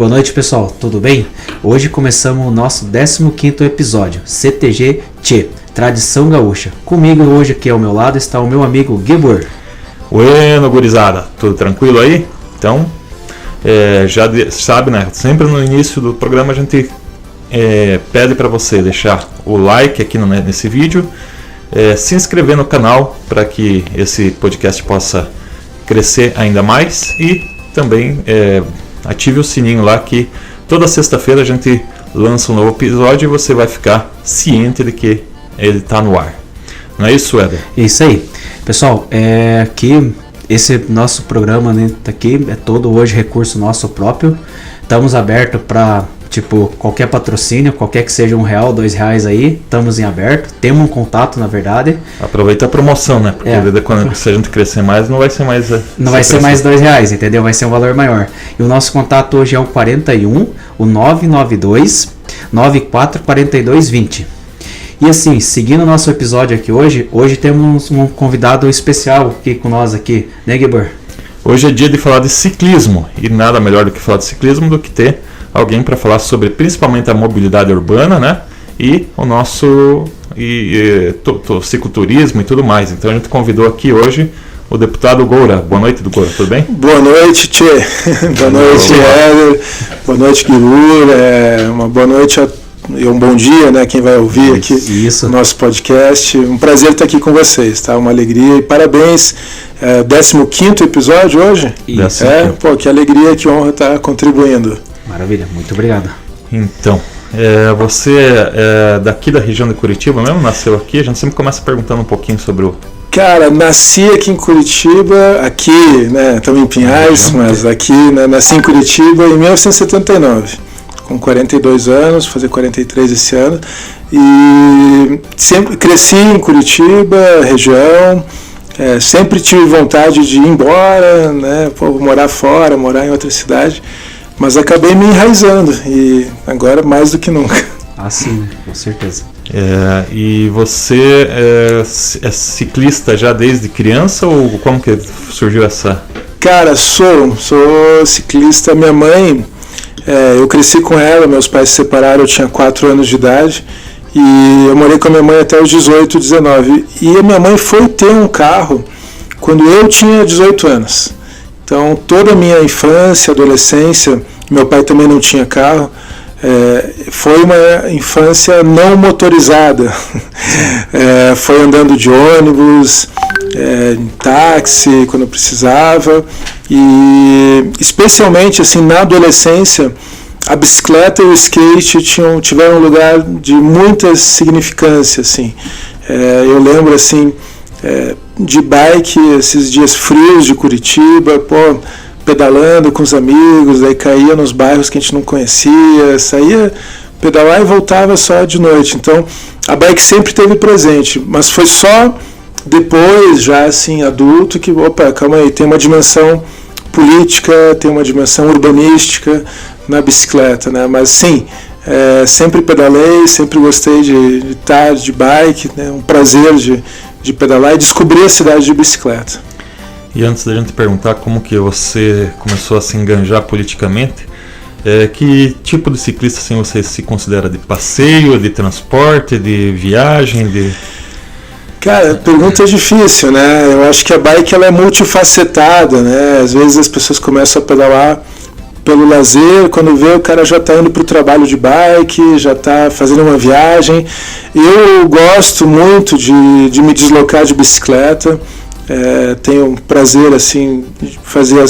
Boa noite, pessoal, tudo bem? Hoje começamos o nosso 15º episódio, CTG Tchê, Tradição Gaúcha. Comigo hoje aqui ao meu lado está o meu amigo Gebor. Bueno, gurizada, tudo tranquilo aí? Então, já sabe, né? Sempre no início do programa a gente pede para você deixar o like aqui nesse vídeo, se inscrever no canal para que esse podcast possa crescer ainda mais e também ative o sininho lá que toda sexta-feira a gente lança um novo episódio e você vai ficar ciente de que ele está no ar. Não é isso, Éder? Isso aí. Pessoal, aqui esse nosso programa, né, aqui é todo hoje recurso nosso próprio. Estamos abertos para qualquer patrocínio, qualquer que seja R$1, R$2 aí, estamos em aberto, temos um contato na verdade. Aproveita a promoção, né? Porque se a gente crescer mais, não vai ser mais... Não vai ser mais R$2, entendeu? Vai ser um valor maior. E o nosso contato hoje é o 41, o 992 944220. E assim, seguindo o nosso episódio aqui hoje temos um convidado especial aqui com nós aqui, né, Gebor? Hoje é dia de falar de ciclismo, e nada melhor do que falar de ciclismo do que ter alguém para falar sobre principalmente a mobilidade urbana, né? E o nosso cicloturismo e tudo mais. Então a gente convidou aqui hoje o deputado Goura. Boa noite, Goura, tudo bem? Boa noite, Tchê. Boa noite, Éder. Boa noite, Guilherme. Uma boa noite e um bom dia, né? Quem vai ouvir aqui o nosso podcast. Um prazer estar aqui com vocês, tá? Uma alegria e parabéns. 15º episódio hoje? Isso. Que alegria, que honra estar contribuindo. Maravilha, muito obrigado. Então, você é daqui da região de Curitiba mesmo? Nasceu aqui? A gente sempre começa perguntando um pouquinho sobre o... Cara, nasci aqui em Curitiba, né, estamos em Pinhais, mas aqui, né, nasci em Curitiba em 1979, com 42 anos, fazer 43 esse ano, e sempre cresci em Curitiba, região, sempre tive vontade de ir embora, né, morar fora, morar em outra cidade, mas acabei me enraizando e agora mais do que nunca. Ah, sim, com certeza. E você é ciclista já desde criança ou como que surgiu essa... Cara, sou ciclista. Minha mãe, eu cresci com ela, meus pais se separaram, eu tinha 4 anos de idade e eu morei com a minha mãe até os 18, 19. E a minha mãe foi ter um carro quando eu tinha 18 anos. Então, toda a minha infância, adolescência, meu pai também não tinha carro, foi uma infância não motorizada. Foi andando de ônibus, em táxi, quando eu precisava. E, especialmente assim, na adolescência, a bicicleta e o skate tiveram um lugar de muita significância. Assim. Eu lembro assim... de bike, esses dias frios de Curitiba, pedalando com os amigos, daí caía nos bairros que a gente não conhecia, saía pedalar e voltava só de noite. Então a bike sempre esteve presente, mas foi só depois, já assim, adulto, que, calma aí, tem uma dimensão política, tem uma dimensão urbanística na bicicleta, né? Mas sim, sempre pedalei, sempre gostei de estar de bike, né? Um prazer de pedalar e descobrir a cidade de bicicleta. E antes da gente perguntar como que você começou a se enganjar politicamente, que tipo de ciclista assim, você se considera? De passeio, de transporte, de viagem? Cara, a pergunta é difícil, né? Eu acho que a bike ela é multifacetada, né? Às vezes as pessoas começam a pedalar pelo lazer, quando vê o cara já está indo para o trabalho de bike, já está fazendo uma viagem. Eu gosto muito de me deslocar de bicicleta, tenho um prazer assim, de fazer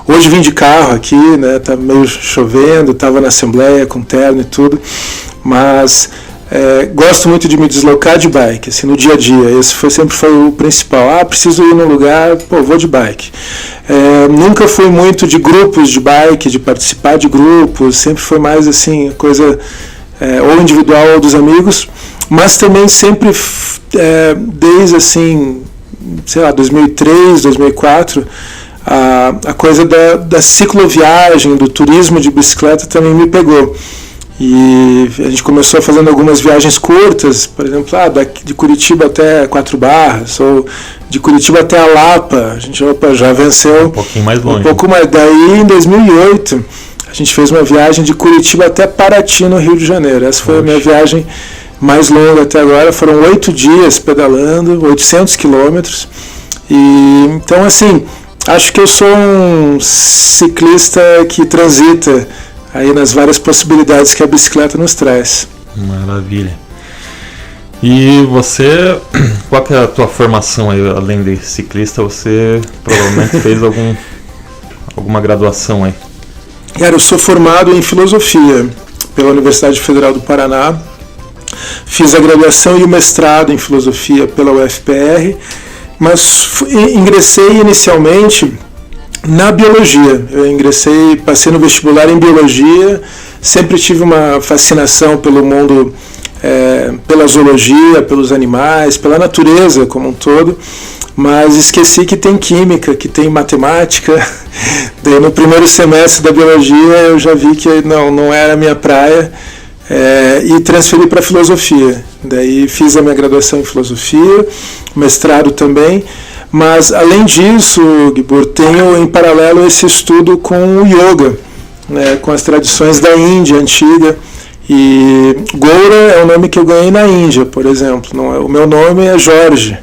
Hoje vim de carro aqui, né? Tá meio chovendo, estava na Assembleia com terno e tudo, mas gosto muito de me deslocar de bike, assim, no dia a dia. Esse sempre foi o principal. Preciso ir num lugar, vou de bike. Nunca fui muito de grupos de bike, de participar de grupos, sempre foi mais assim, coisa ou individual ou dos amigos, mas também sempre, desde assim, sei lá, 2003, 2004, a coisa da cicloviagem, do turismo de bicicleta também me pegou. E a gente começou fazendo algumas viagens curtas, por exemplo, de Curitiba até Quatro Barras, ou de Curitiba até a Lapa. A gente já venceu um pouquinho mais longe. Um pouco mais. Daí, em 2008, A gente fez uma viagem de Curitiba até Paraty, no Rio de Janeiro. Essa foi a minha viagem mais longa até agora. Foram 8 dias pedalando, 800 quilômetros. E então, assim, acho que eu sou um ciclista que transita aí nas várias possibilidades que a bicicleta nos traz. Maravilha. E você, qual que é a tua formação aí, além de ciclista? Você provavelmente fez alguma graduação aí? Cara, eu sou formado em filosofia pela Universidade Federal do Paraná. Fiz a graduação e o mestrado em filosofia pela UFPR, mas ingressei inicialmente na biologia. Eu passei no vestibular em biologia, sempre tive uma fascinação pelo mundo, pela zoologia, pelos animais, pela natureza como um todo, mas esqueci que tem química, que tem matemática. Daí no primeiro semestre da biologia eu já vi que não era a minha praia, e transferi para filosofia. Daí fiz a minha graduação em filosofia, mestrado também, mas além disso, Gibor, tenho em paralelo esse estudo com o yoga, né, com as tradições da Índia antiga. E Goura é o nome que eu ganhei na Índia, por exemplo. Não é, o meu nome é Jorge,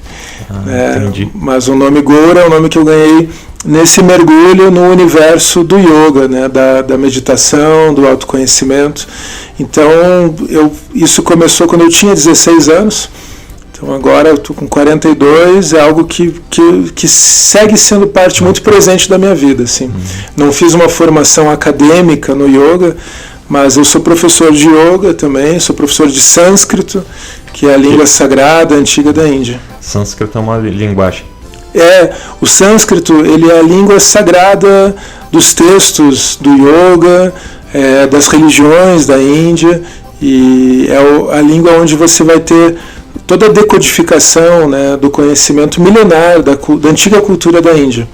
mas o nome Goura é o nome que eu ganhei nesse mergulho no universo do yoga, né, da meditação, do autoconhecimento. Então, isso começou quando eu tinha 16 anos. Então agora eu estou com 42, é algo que segue sendo parte muito presente da minha vida. Assim. Não fiz uma formação acadêmica no yoga, mas eu sou professor de yoga também, sou professor de sânscrito, que é a língua sagrada antiga da Índia. Sânscrito é uma linguagem. O sânscrito ele é a língua sagrada dos textos do yoga, das religiões da Índia, e é a língua onde você vai ter toda a decodificação, né, do conhecimento milenar da antiga cultura da Índia,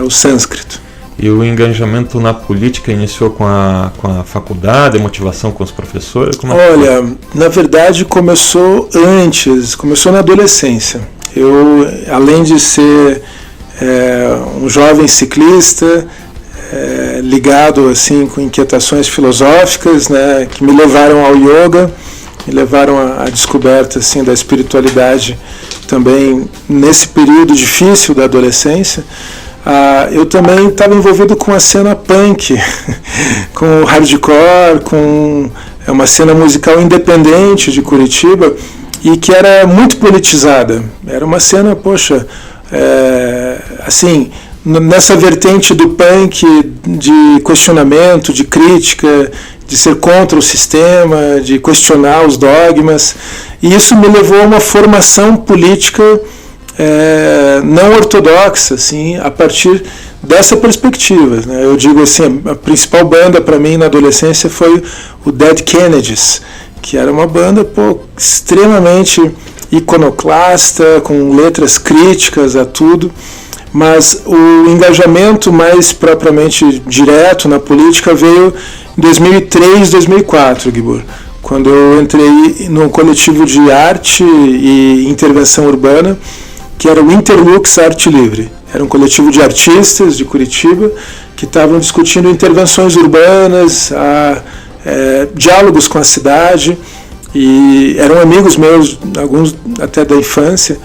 o sânscrito. E o engajamento na política iniciou com a faculdade, a motivação com os professores? Olha, na verdade começou antes, começou na adolescência. Eu, além de ser um jovem ciclista, ligado assim com inquietações filosóficas, né, que me levaram ao yoga, me levaram à descoberta assim, da espiritualidade também nesse período difícil da adolescência. Eu também estava envolvido com a cena punk, com o hardcore, com uma cena musical independente de Curitiba e que era muito politizada. Era uma cena, assim, nessa vertente do punk de questionamento, de crítica, de ser contra o sistema, de questionar os dogmas. E isso me levou a uma formação política não ortodoxa, assim, a partir dessa perspectiva, né? Eu digo assim, a principal banda para mim na adolescência foi o Dead Kennedys, que era uma banda extremamente iconoclasta, com letras críticas a tudo, mas o engajamento mais propriamente direto na política veio em 2003, 2004, Gibor, quando eu entrei no coletivo de arte e intervenção urbana, que era o Interlux Arte Livre. Era um coletivo de artistas de Curitiba que estavam discutindo intervenções urbanas, diálogos com a cidade, e eram amigos meus, alguns até da infância,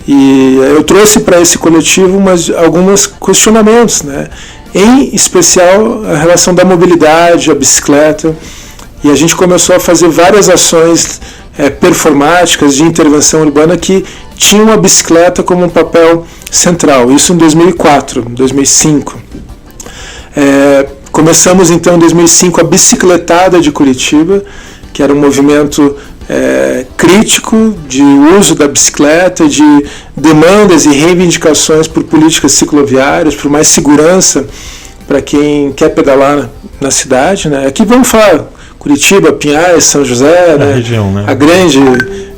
e eu trouxe para esse coletivo alguns questionamentos, né? Em especial a relação da mobilidade, a bicicleta, e a gente começou a fazer várias ações performáticas de intervenção urbana que tinham a bicicleta como um papel central, isso em 2004, 2005. Começamos então em 2005 a Bicicletada de Curitiba, que era um movimento crítico de uso da bicicleta, de demandas e reivindicações por políticas cicloviárias, por mais segurança para quem quer pedalar na cidade, né? Aqui vamos falar Curitiba, Pinhais, São José, né? Região, né? A grande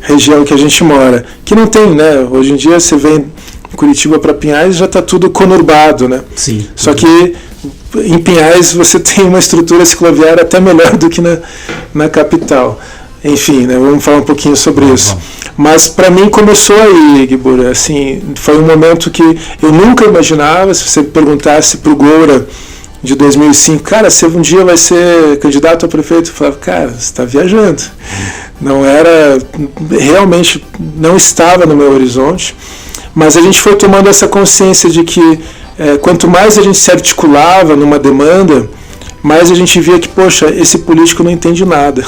região que a gente mora, que não tem, né? Hoje em dia você vem em Curitiba para Pinhais e já está tudo conurbado, né? Sim. Só que em Pinhais você tem uma estrutura cicloviária até melhor do que na capital. Enfim, né? Vamos falar um pouquinho sobre isso. Mas para mim começou aí, Gibor, assim, foi um momento que eu nunca imaginava. Se você perguntasse para o Goura de 2005, cara, você um dia vai ser candidato a prefeito. Eu falava, cara, você está viajando. Não era, realmente não estava no meu horizonte, mas a gente foi tomando essa consciência de que quanto mais a gente se articulava numa demanda, mais a gente via que, poxa, esse político não entende nada.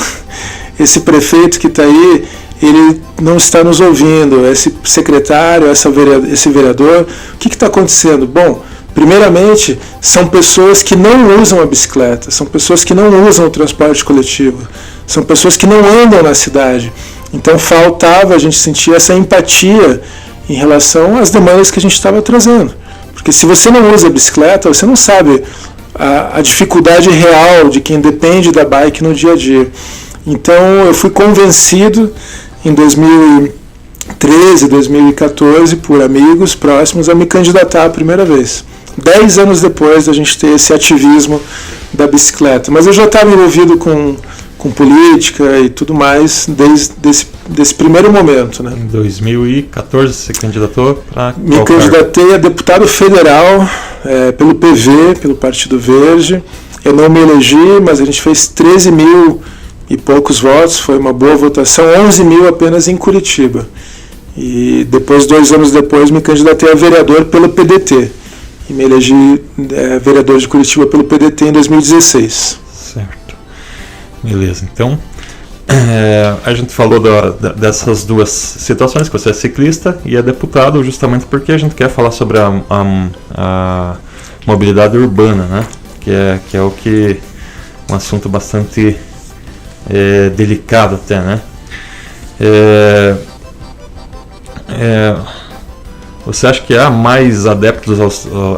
Esse prefeito que está aí, ele não está nos ouvindo, esse secretário, esse vereador, o que está acontecendo? Bom, primeiramente, são pessoas que não usam a bicicleta, são pessoas que não usam o transporte coletivo, são pessoas que não andam na cidade. Então faltava a gente sentir essa empatia em relação às demandas que a gente estava trazendo. Porque se você não usa a bicicleta, você não sabe a dificuldade real de quem depende da bike no dia a dia. Então eu fui convencido em 2013, 2014, por amigos próximos, a me candidatar a primeira vez. 10 anos depois da gente ter esse ativismo da bicicleta. Mas eu já estava envolvido com política e tudo mais desde desse primeiro momento. Né? Em 2014 você candidatou para Me candidatei a deputado federal pelo PV, pelo Partido Verde. Eu não me elegi, mas a gente fez 13 mil e poucos votos, foi uma boa votação, 11 mil apenas em Curitiba. E depois, 2 anos depois, me candidatei a vereador pelo PDT. E me elegi vereador de Curitiba pelo PDT em 2016. Certo. Beleza, então a gente falou dessas duas situações, que você é ciclista e é deputado, justamente porque a gente quer falar sobre a mobilidade urbana, né? Que é um assunto bastante delicado até, né? Você acha que há mais adeptos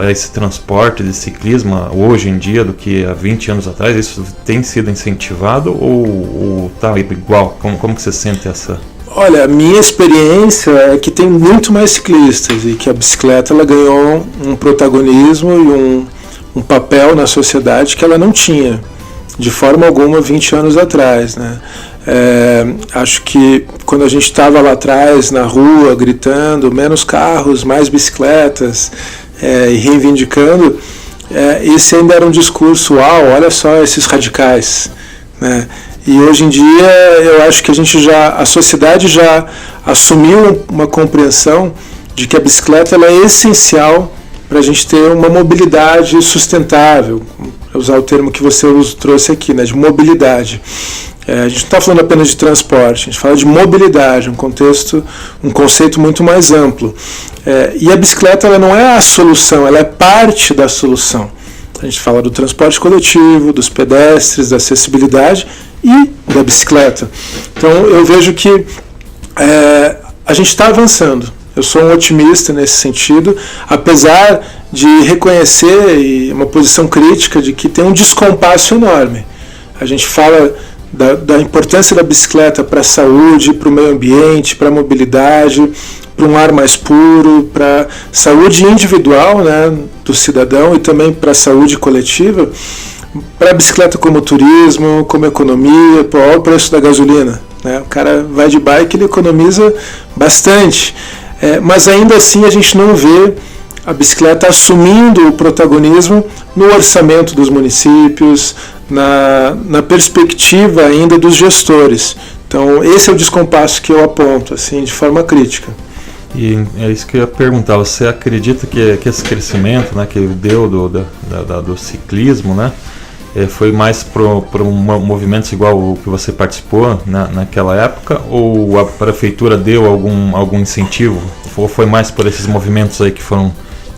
a esse transporte de ciclismo hoje em dia do que há 20 anos atrás? Isso tem sido incentivado ou está igual? Como que você sente essa... Olha, a minha experiência é que tem muito mais ciclistas e que a bicicleta ela ganhou um protagonismo e um papel na sociedade que ela não tinha de forma alguma 20 anos atrás, né? Acho que quando a gente estava lá atrás na rua gritando menos carros, mais bicicletas e reivindicando, esse ainda era um discurso, olha só esses radicais, né? E hoje em dia eu acho que a sociedade já assumiu uma compreensão de que a bicicleta ela é essencial para a gente ter uma mobilidade sustentável, usar o termo que você trouxe aqui, né, de mobilidade. A gente não está falando apenas de transporte, a gente fala de mobilidade, um conceito muito mais amplo. E a bicicleta ela não é a solução, ela é parte da solução. A gente fala do transporte coletivo, dos pedestres, da acessibilidade e da bicicleta. Então eu vejo que a gente está avançando. Eu sou um otimista nesse sentido, apesar de reconhecer uma posição crítica de que tem um descompasso enorme. A gente fala da importância da bicicleta para a saúde, para o meio ambiente, para a mobilidade, para um ar mais puro, para a saúde individual, né, do cidadão e também para a saúde coletiva, para a bicicleta como turismo, como economia, olha o preço da gasolina. Né? O cara vai de bike, ele economiza bastante. Mas ainda assim a gente não vê a bicicleta assumindo o protagonismo no orçamento dos municípios, na perspectiva ainda dos gestores. Então esse é o descompasso que eu aponto, assim, de forma crítica. E é isso que eu ia perguntar, você acredita que esse crescimento, né, que deu do ciclismo, né, foi mais para movimentos igual o que você participou naquela época, ou a prefeitura deu algum incentivo, ou foi mais por esses movimentos aí que foram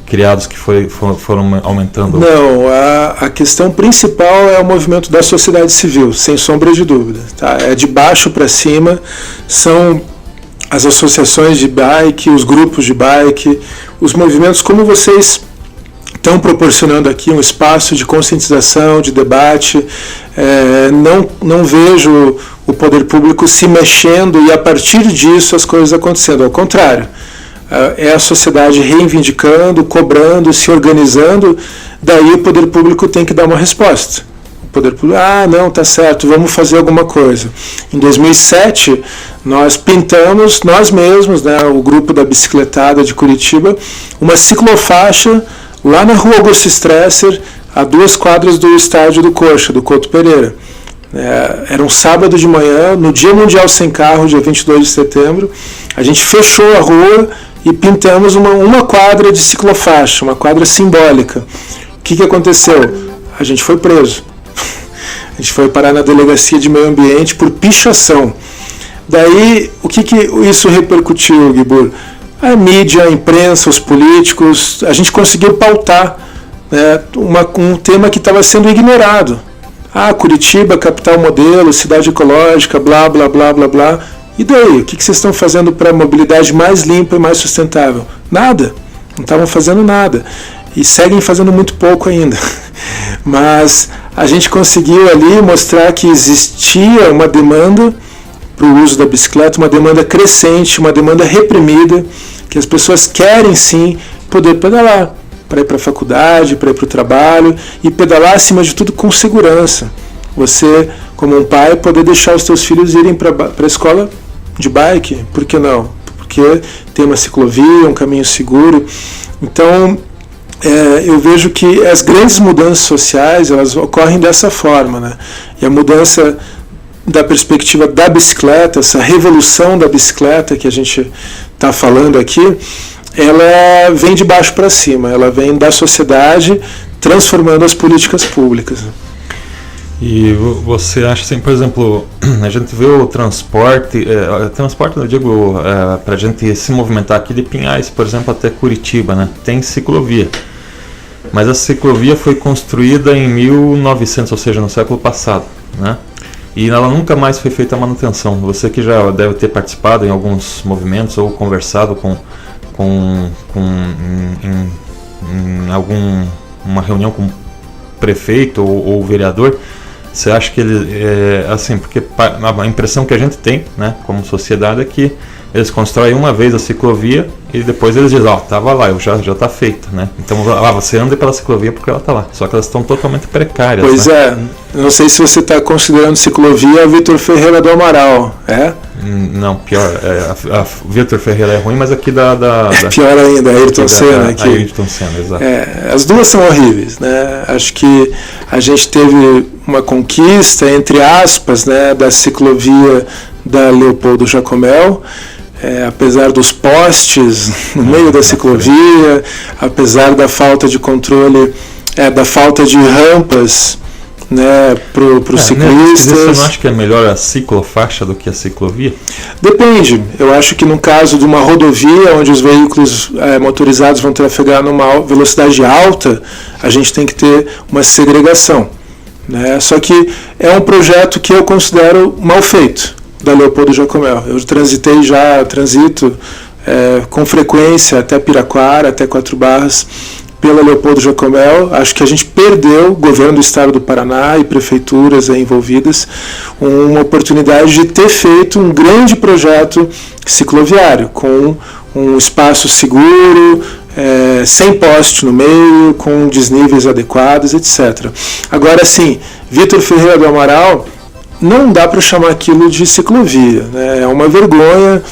criados, que foram aumentando? Não, a questão principal é o movimento da sociedade civil, sem sombra de dúvida. Tá? É de baixo para cima, são as associações de bike, os grupos de bike, os movimentos como vocês estão proporcionando aqui um espaço de conscientização, de debate. Não vejo o poder público se mexendo e a partir disso as coisas acontecendo. Ao contrário, é a sociedade reivindicando, cobrando, se organizando, daí o poder público tem que dar uma resposta. O poder público, não, tá certo, vamos fazer alguma coisa. Em 2007, nós pintamos, nós mesmos, né, o grupo da bicicletada de Curitiba, uma ciclofaixa lá na rua Augusto Stresser, a 2 quadras do estádio do Coxa, do Couto Pereira. Era um sábado de manhã, no Dia Mundial Sem Carro, dia 22 de setembro, a gente fechou a rua e pintamos uma quadra de ciclofaixa, uma quadra simbólica. O que aconteceu? A gente foi preso. A gente foi parar na Delegacia de Meio Ambiente por pichação. Daí, o que isso repercutiu, Guibur? A mídia, a imprensa, os políticos, a gente conseguiu pautar, né, um tema que estava sendo ignorado. Curitiba, capital modelo, cidade ecológica, blá, blá, blá, blá, blá. E daí? O que vocês estão fazendo para a mobilidade mais limpa e mais sustentável? Nada. Não estavam fazendo nada. E seguem fazendo muito pouco ainda. Mas a gente conseguiu ali mostrar que existia uma demanda para o uso da bicicleta, uma demanda crescente, uma demanda reprimida, que as pessoas querem sim poder pedalar, para ir para a faculdade, para ir para o trabalho, e pedalar acima de tudo com segurança. Você, como um pai, poder deixar os seus filhos irem para a escola de bike, por que não? Porque tem uma ciclovia, um caminho seguro. Então, eu vejo que as grandes mudanças sociais, elas ocorrem dessa forma, né? E a mudança da perspectiva da bicicleta, essa revolução da bicicleta que a gente está falando aqui, ela vem de baixo para cima, ela vem da sociedade transformando as políticas públicas. E você acha assim, por exemplo, a gente vê o transporte eu digo, para a gente se movimentar aqui de Pinhais, por exemplo, até Curitiba, né? Tem ciclovia, mas a ciclovia foi construída em 1900, ou seja, no século passado, né? E ela nunca mais foi feita a manutenção. Você que já deve ter participado em alguns movimentos ou conversado em alguma reunião com o prefeito ou vereador, você acha que ele assim, porque a impressão que a gente tem, né, como sociedade, é que eles constroem uma vez a ciclovia e depois eles dizem, estava lá, já está feita, né? Então você anda pela ciclovia porque ela está lá, só que elas estão totalmente precárias. Pois né? Não sei se você está considerando ciclovia a Vitor Ferreira do Amaral, Não, pior, a Vitor Ferreira é ruim, mas aqui é pior ainda, a Ayrton Senna. A Ayrton Senna, exato. As duas são horríveis, né? Acho que a gente teve uma conquista, entre aspas, né, da ciclovia da Leopoldo Jacomel, apesar dos postes no meio da ciclovia, apesar da falta de controle, da falta de rampas, né, para os ciclistas. Você não acha que é melhor a ciclofaixa do que a ciclovia? Depende. Eu acho que no caso de uma rodovia, onde os veículos motorizados vão trafegar numa velocidade alta, a gente tem que ter uma segregação, né? Só que é um projeto que eu considero mal feito, da Leopoldo Jacomel. Eu transito com frequência até Piraquara, até 4 Barras, pela Leopoldo Jacomel. Acho que a gente perdeu, o governo do estado do Paraná e prefeituras envolvidas, uma oportunidade de ter feito um grande projeto cicloviário, com um espaço seguro, sem poste no meio, com desníveis adequados, etc. Agora sim, Vitor Ferreira do Amaral, não dá para chamar aquilo de ciclovia, né? É uma vergonha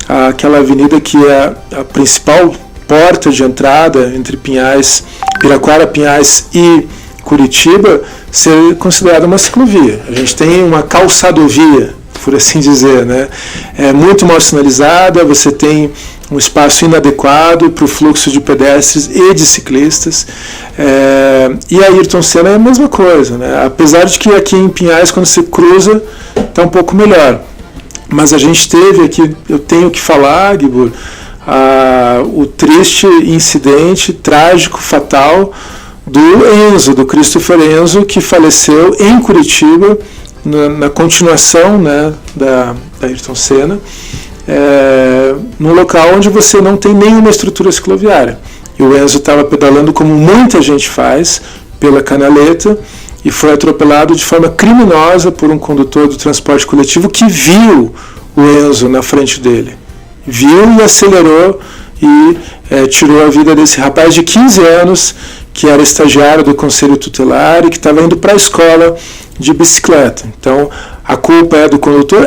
aquela avenida que é a principal porta de entrada entre Piraquara, Pinhais e Curitiba, ser considerada uma ciclovia. A gente tem uma calçadovia, por assim dizer, né? É muito mal sinalizada, você tem um espaço inadequado para o fluxo de pedestres e de ciclistas. E a Ayrton Senna é a mesma coisa, né? Apesar de que aqui em Pinhais, quando você cruza, está um pouco melhor. Mas a gente teve aqui, eu tenho que falar, Guibur, o triste incidente, trágico, fatal, do Enzo, do Christopher Enzo, que faleceu em Curitiba, na continuação, né, da Ayrton Senna, num local onde você não tem nenhuma estrutura cicloviária. E o Enzo estava pedalando, como muita gente faz, pela canaleta, e foi atropelado de forma criminosa por um condutor do transporte coletivo que viu o Enzo na frente dele. Viu e acelerou e tirou a vida desse rapaz de 15 anos, que era estagiário do Conselho Tutelar e que estava indo para a escola de bicicleta. Então, a culpa é do condutor?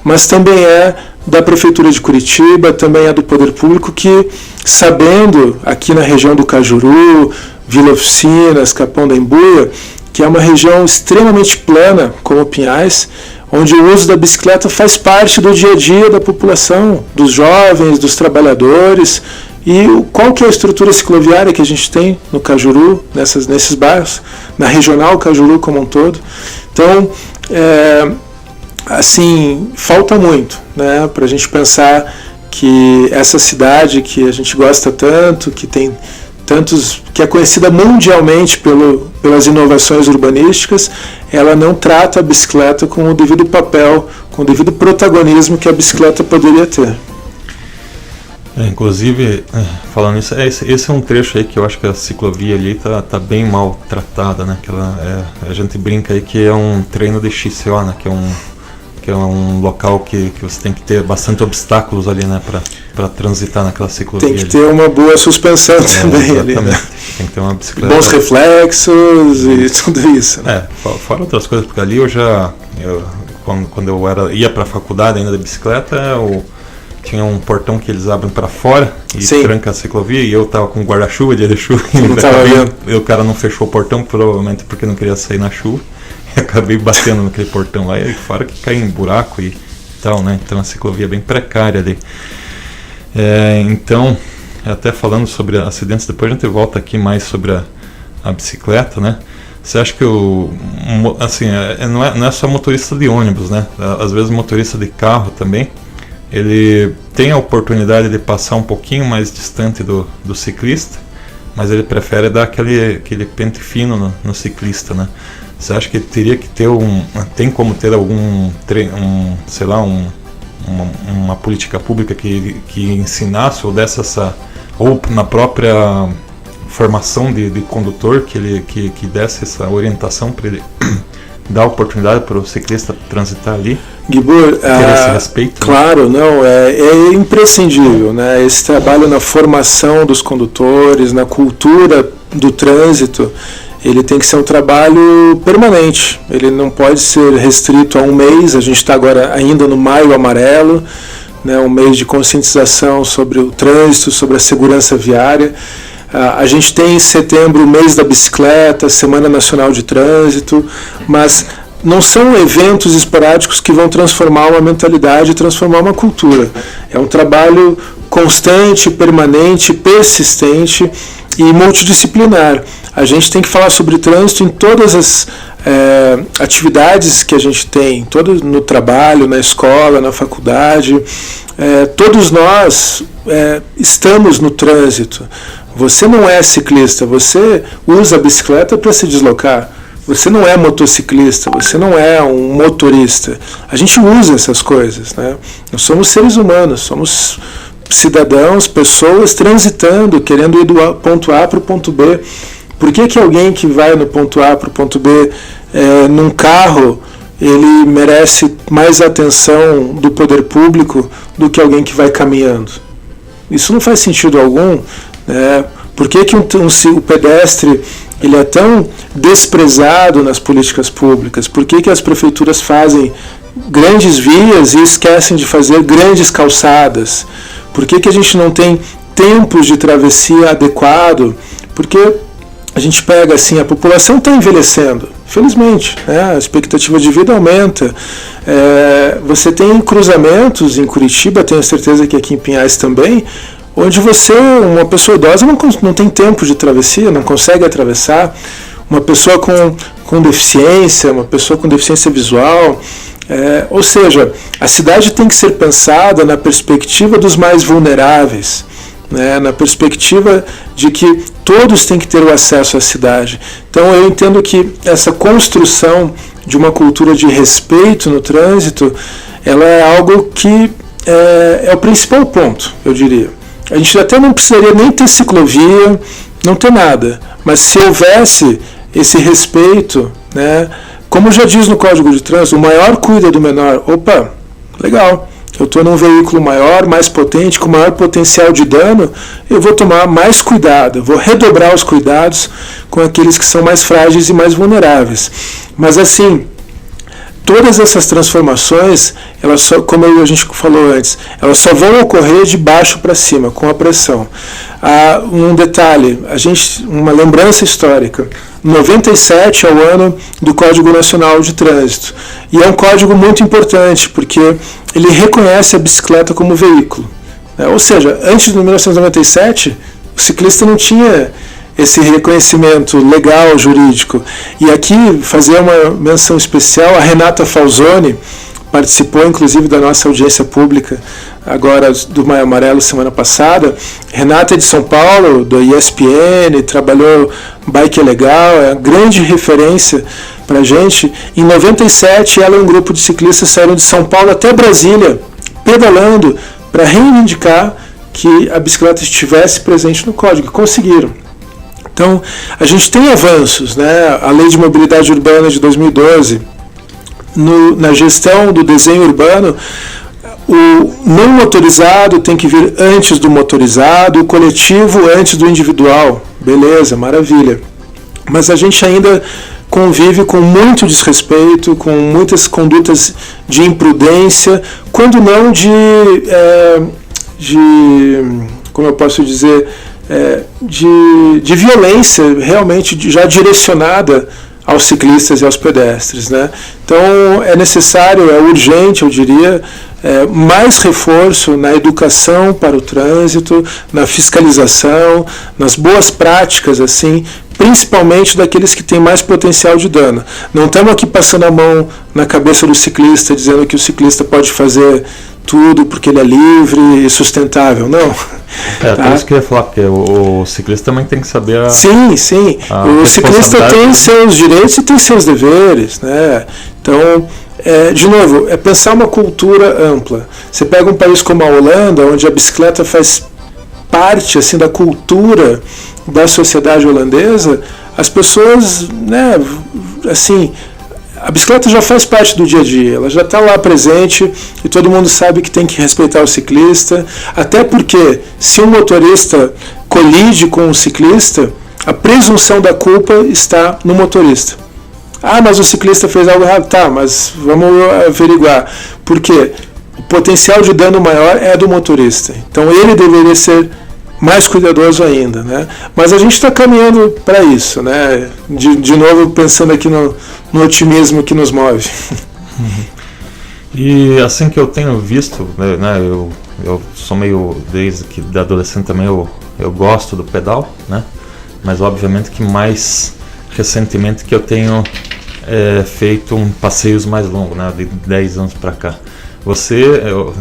Mas também é da Prefeitura de Curitiba, também é do Poder Público, que, sabendo, aqui na região do Cajuru, Vila Oficinas, Capão da Embuia, que é uma região extremamente plana, como Pinhais, onde o uso da bicicleta faz parte do dia a dia da população, dos jovens, dos trabalhadores. E qual que é a estrutura cicloviária que a gente tem no Cajuru, nesses bairros, na regional Cajuru como um todo. Então, assim, falta muito, né, para a gente pensar que essa cidade que a gente gosta tanto, que tem tantos, que é conhecida mundialmente pelas inovações urbanísticas, ela não trata a bicicleta com o devido papel, com o devido protagonismo que a bicicleta poderia ter. Inclusive, falando isso, esse é um trecho aí que eu acho que a ciclovia ali tá bem mal tratada, né? A gente brinca aí que é um treino de XCO, né? Que é um local que você tem que ter bastante obstáculos ali, né? Para transitar naquela ciclovia. Tem que ter uma boa suspensão também ali, né? Tem que ter uma bicicleta. Bons reflexos e tudo isso. Né? Fora outras coisas, porque ali quando eu ia para a faculdade ainda de bicicleta, tinha um portão que eles abrem para fora e tranca a ciclovia, e eu tava com guarda-chuva, dia de chuva, e o cara não fechou o portão, provavelmente porque não queria sair na chuva, e acabei batendo naquele portão lá, e fora que cai em buraco e tal, né? Então a ciclovia é bem precária ali. Então, até falando sobre acidentes, depois a gente volta aqui mais sobre a bicicleta, né? Você acha que assim, não é só motorista de ônibus, né? Às vezes motorista de carro também, ele tem a oportunidade de passar um pouquinho mais distante do ciclista, mas ele prefere dar aquele pente fino no ciclista, né? Você acha que teria que ter tem como ter sei lá, uma política pública que ensinasse ou desse ou na própria formação de condutor que desse essa orientação para ele dar oportunidade para o ciclista transitar ali? Gibor, esse respeito, claro, né? Não, é imprescindível, né? Esse trabalho na formação dos condutores, na cultura do trânsito, ele tem que ser um trabalho permanente, ele não pode ser restrito a um mês. A gente está agora ainda no Maio Amarelo, né? Um mês de conscientização sobre o trânsito, sobre a segurança viária. A gente tem em setembro o mês da bicicleta, Semana Nacional de Trânsito, mas não são eventos esporádicos que vão transformar uma mentalidade, transformar uma cultura. É um trabalho constante, permanente, persistente e multidisciplinar. A gente tem que falar sobre trânsito em todas as atividades que a gente tem, no trabalho, na escola, na faculdade. Todos nós estamos no trânsito. Você não é ciclista, você usa a bicicleta para se deslocar. Você não é motociclista, você não é um motorista. A gente usa essas coisas, né? Nós somos seres humanos, somos cidadãos, pessoas transitando, querendo ir do ponto A para o ponto B. Por que alguém que vai no ponto A para o ponto B num carro, ele merece mais atenção do poder público do que alguém que vai caminhando? Isso não faz sentido algum. Por que o pedestre ele é tão desprezado nas políticas públicas? Por que as prefeituras fazem grandes vias e esquecem de fazer grandes calçadas? Por que a gente não tem tempos de travessia adequado? Porque a gente pega assim, a população está envelhecendo, felizmente, né? A expectativa de vida aumenta. Você tem cruzamentos em Curitiba, tenho certeza que aqui em Pinhais também, onde uma pessoa idosa não tem tempo de travessia, não consegue atravessar. Uma pessoa com deficiência, uma pessoa com deficiência visual. Ou seja, a cidade tem que ser pensada na perspectiva dos mais vulneráveis, né? Na perspectiva de que todos têm que ter o acesso à cidade. Então eu entendo que essa construção de uma cultura de respeito no trânsito, ela é algo que é o principal ponto, eu diria. A gente até não precisaria nem ter ciclovia, não ter nada, mas se houvesse esse respeito, né, como já diz no Código de Trânsito, o maior cuida do menor. Opa, legal, eu estou num veículo maior, mais potente, com maior potencial de dano, eu vou tomar mais cuidado, eu vou redobrar os cuidados com aqueles que são mais frágeis e mais vulneráveis. Mas assim, todas essas transformações, elas só, como a gente falou antes, elas só vão ocorrer de baixo para cima, com a pressão. Um detalhe, uma lembrança histórica. 97 é o ano do Código Nacional de Trânsito. E é um código muito importante, porque ele reconhece a bicicleta como veículo. Ou seja, antes de 1997, o ciclista não tinha esse reconhecimento legal, jurídico. E aqui, fazer uma menção especial, a Renata Falzoni participou, inclusive, da nossa audiência pública, agora do Maio Amarelo, semana passada. Renata é de São Paulo, do ESPN, trabalhou Bike é Legal, é uma grande referência para a gente. Em 97, ela e um grupo de ciclistas saíram de São Paulo até Brasília, pedalando, para reivindicar que a bicicleta estivesse presente no código. Conseguiram. Então, a gente tem avanços, né? A Lei de Mobilidade Urbana de 2012, na gestão do desenho urbano, o não motorizado tem que vir antes do motorizado, o coletivo antes do individual. Beleza, maravilha. Mas a gente ainda convive com muito desrespeito, com muitas condutas de imprudência, quando não de como eu posso dizer, de violência realmente já direcionada aos ciclistas e aos pedestres, né? Então é necessário, é urgente, eu diria, mais reforço na educação para o trânsito, na fiscalização, nas boas práticas, assim, principalmente daqueles que têm mais potencial de dano. Não estamos aqui passando a mão na cabeça do ciclista, dizendo que o ciclista pode fazer tudo porque ele é livre e sustentável, não. Por isso que eu ia falar, porque o ciclista também tem que saber Sim. O ciclista tem seus direitos e tem seus deveres, né? Então, de novo, é pensar uma cultura ampla. Você pega um país como a Holanda, onde a bicicleta faz parte assim, da cultura da sociedade holandesa, as pessoas, né, assim, a bicicleta já faz parte do dia a dia, ela já está lá presente e todo mundo sabe que tem que respeitar o ciclista, até porque se um motorista colide com um ciclista, a presunção da culpa está no motorista. Mas o ciclista fez algo errado. Tá, mas vamos averiguar. Por quê? O potencial de dano maior é do motorista. Então ele deveria ser mais cuidadoso ainda, né? Mas a gente está caminhando para isso, né? De novo, pensando aqui no otimismo que nos move. E assim que eu tenho visto, né, eu sou meio, desde que da adolescente também eu gosto do pedal, né? Mas obviamente que mais recentemente que eu tenho feito passeios mais longos, né? De 10 anos para cá.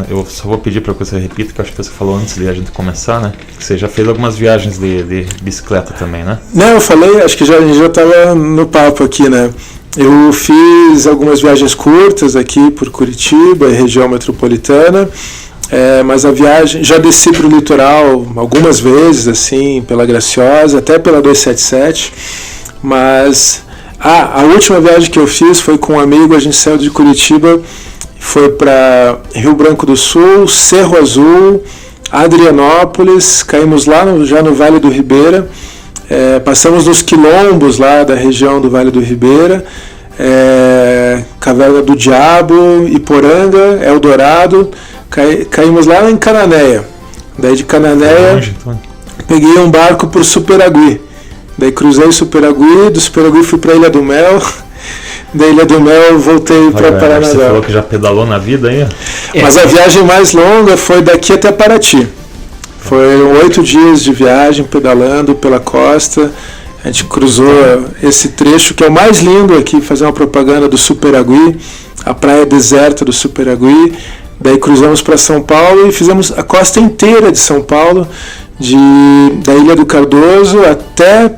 Eu só vou pedir para que você repita, que eu acho que você falou antes de a gente começar, né? Que você já fez algumas viagens de bicicleta também, né? Não, eu falei, acho que a gente já estava no papo aqui, né? Eu fiz algumas viagens curtas aqui por Curitiba e região metropolitana, mas a viagem, já desci para o litoral algumas vezes, assim, pela Graciosa, até pela 277, mas a última viagem que eu fiz foi com um amigo, a gente saiu de Curitiba, foi para Rio Branco do Sul, Cerro Azul, Adrianópolis, caímos lá já no Vale do Ribeira, passamos nos quilombos lá da região do Vale do Ribeira, Caverna do Diabo, Iporanga, Eldorado, caímos lá em Cananéia. Daí de Cananéia peguei um barco para o Superagui, daí cruzei o Superagui, do Superagui fui para Ilha do Mel. Da Ilha do Mel voltei para Paranavaí. Você falou que já pedalou na vida aí? Mas a viagem mais longa foi daqui até Paraty. Foram 8 dias de viagem pedalando pela costa. A gente cruzou esse trecho que é o mais lindo aqui, fazer uma propaganda do Superagui, a praia deserta do Superagui. Daí cruzamos para São Paulo e fizemos a costa inteira de São Paulo, da Ilha do Cardoso até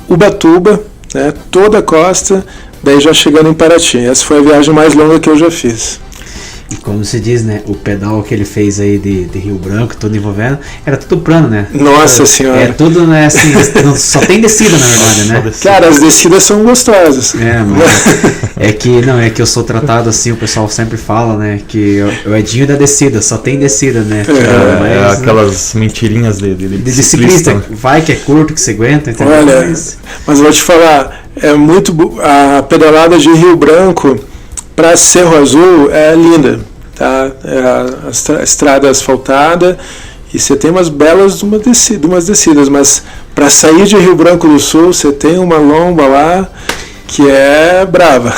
Ubatuba, né, toda a costa. Daí já chegando em Paraty. Essa foi a viagem mais longa que eu já fiz. E como se diz, né? O pedal que ele fez aí de Rio Branco, tudo envolvendo, era tudo plano, né? Nossa Senhora! É tudo, né? Assim, só tem descida, na verdade, né? Cara, as descidas são gostosas. Mas que eu sou tratado assim, o pessoal sempre fala, né? Que o Edinho da descida, só tem descida, né? Aquelas mentirinhas de ciclista. Vai que é curto, que você aguenta, entendeu? Olha, mas eu vou te falar, a pedalada de Rio Branco para Cerro Azul é linda, tá? A estrada asfaltada e você tem umas belas umas descidas, mas para sair de Rio Branco do Sul você tem uma lomba lá que é brava.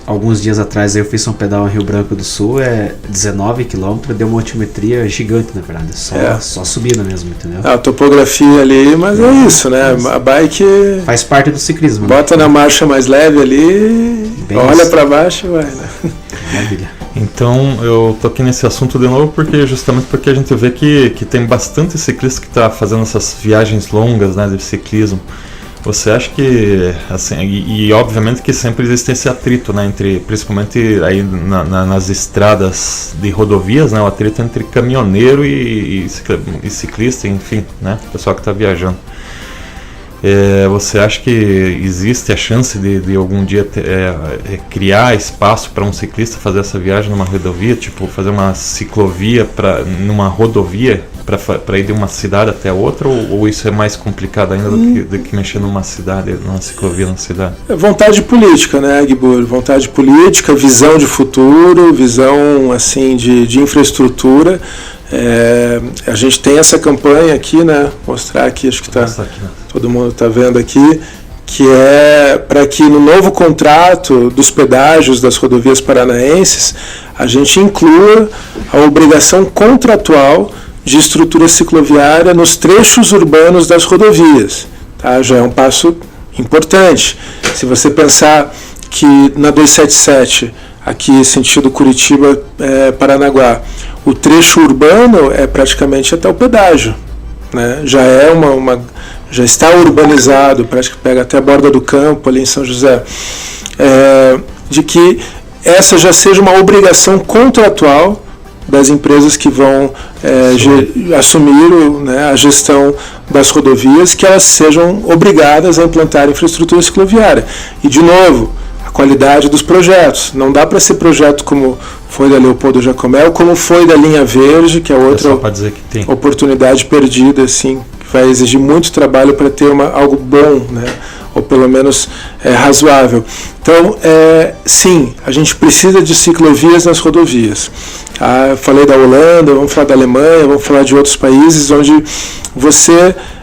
Alguns dias atrás eu fiz um pedal em Rio Branco do Sul, 19 km, deu uma altimetria gigante, na verdade, só subida mesmo, entendeu? A topografia ali, mas é isso, né? A bike faz parte do ciclismo. Bota na marcha mais leve ali, olha para baixo e vai, né? Maravilha. Então eu tô aqui nesse assunto de novo justamente porque a gente vê que tem bastante ciclista que está fazendo essas viagens longas, né, de ciclismo. Você acha que, assim, e obviamente que sempre existe esse atrito, né, principalmente aí nas estradas de rodovias, né, o atrito entre caminhoneiro e ciclista, enfim, né, pessoal que está viajando. Você acha que existe a chance de algum dia criar espaço para um ciclista fazer essa viagem numa rodovia, tipo fazer uma ciclovia numa rodovia para ir de uma cidade até outra, ou isso é mais complicado ainda do que mexer numa ciclovia na cidade? Vontade política, né, Guibur? Vontade política, visão de futuro, visão assim de infraestrutura. A gente tem essa campanha aqui, né? Mostrar aqui, acho que todo mundo está vendo aqui, que é para que no novo contrato dos pedágios das rodovias paranaenses a gente inclua a obrigação contratual de estrutura cicloviária nos trechos urbanos das rodovias. Tá? Já é um passo importante. Se você pensar que na 277, aqui sentido Curitiba-Paranaguá, o trecho urbano é praticamente até o pedágio, né? Já está urbanizado, praticamente pega até a borda do campo ali em São José, de que essa já seja uma obrigação contratual das empresas que vão assumir, né, a gestão das rodovias, que elas sejam obrigadas a implantar infraestrutura cicloviária. E, de novo, a qualidade dos projetos. Não dá para ser projeto como foi da Leopoldo Jacomel, como foi da Linha Verde, que é outra oportunidade perdida, assim, que vai exigir muito trabalho para ter algo bom, né? Ou pelo menos razoável. Então, sim, a gente precisa de ciclovias nas rodovias. Eu falei da Holanda, vamos falar da Alemanha, vamos falar de outros países onde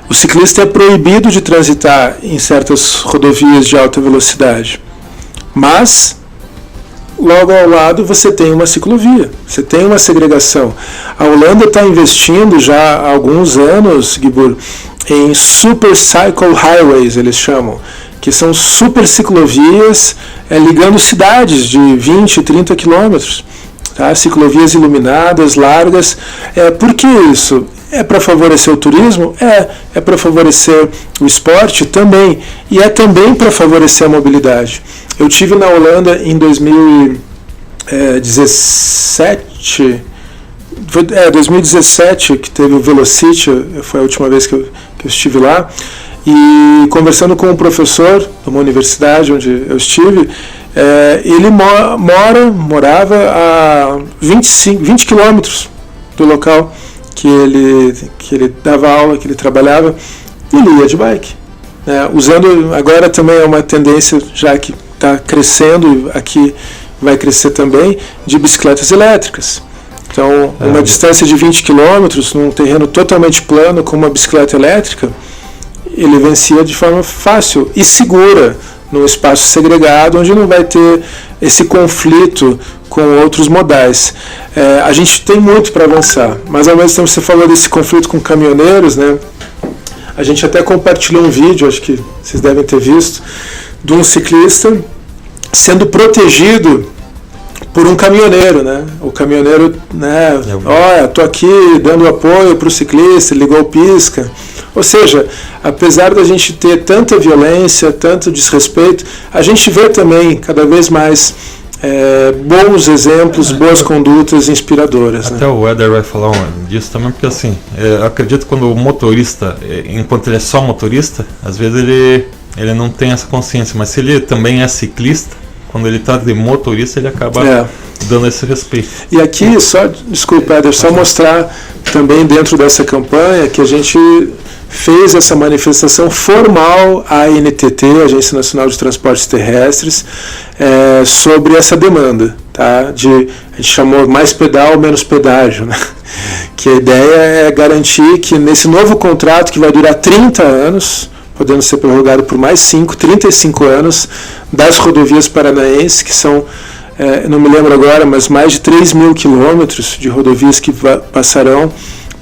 o ciclista é proibido de transitar em certas rodovias de alta velocidade. Mas, logo ao lado, você tem uma ciclovia, você tem uma segregação. A Holanda está investindo já há alguns anos, Guibur, em Super Cycle Highways, eles chamam, que são super ciclovias ligando cidades de 20, 30 quilômetros. Tá? Ciclovias iluminadas, largas. Por que isso? É para favorecer o turismo? É para favorecer o esporte? Também. E é também para favorecer a mobilidade. Eu tive na Holanda em 2017, que teve o Velocity, foi a última vez que eu estive lá, e conversando com um professor de uma universidade onde eu estive, ele morava a 20 quilômetros do local que ele dava aula, que ele trabalhava, e ele ia de bike. Usando, agora também é uma tendência, já que está crescendo, aqui vai crescer também, de bicicletas elétricas. Então, uma distância de 20 km, num terreno totalmente plano, com uma bicicleta elétrica, ele vencia de forma fácil e segura, num espaço segregado, onde não vai ter esse conflito com outros modais. A gente tem muito para avançar, mas ao mesmo tempo você falou desse conflito com caminhoneiros, né? A gente até compartilhou um vídeo, acho que vocês devem ter visto, de um ciclista sendo protegido por um caminhoneiro, né? O caminhoneiro, né? Olha, estou aqui dando apoio para o ciclista, ligou o pisca. Ou seja, apesar da gente ter tanta violência, tanto desrespeito, a gente vê também cada vez mais bons exemplos, boas condutas inspiradoras. Até, né? O Éder vai falar disso também, porque assim, eu acredito que quando o motorista, enquanto ele é só motorista, às vezes ele não tem essa consciência, mas se ele também é ciclista, quando ele está de motorista, ele acaba dando esse respeito. E aqui, desculpa, Éder, só mostrar também dentro dessa campanha que a gente fez essa manifestação formal à ANTT, Agência Nacional de Transportes Terrestres, sobre essa demanda, tá? A gente chamou mais pedal, menos pedágio, né? Que a ideia é garantir que nesse novo contrato, que vai durar 30 anos, podendo ser prorrogado por mais 35 anos, das rodovias paranaenses, que são, não me lembro agora, mas mais de 3 mil quilômetros de rodovias que passarão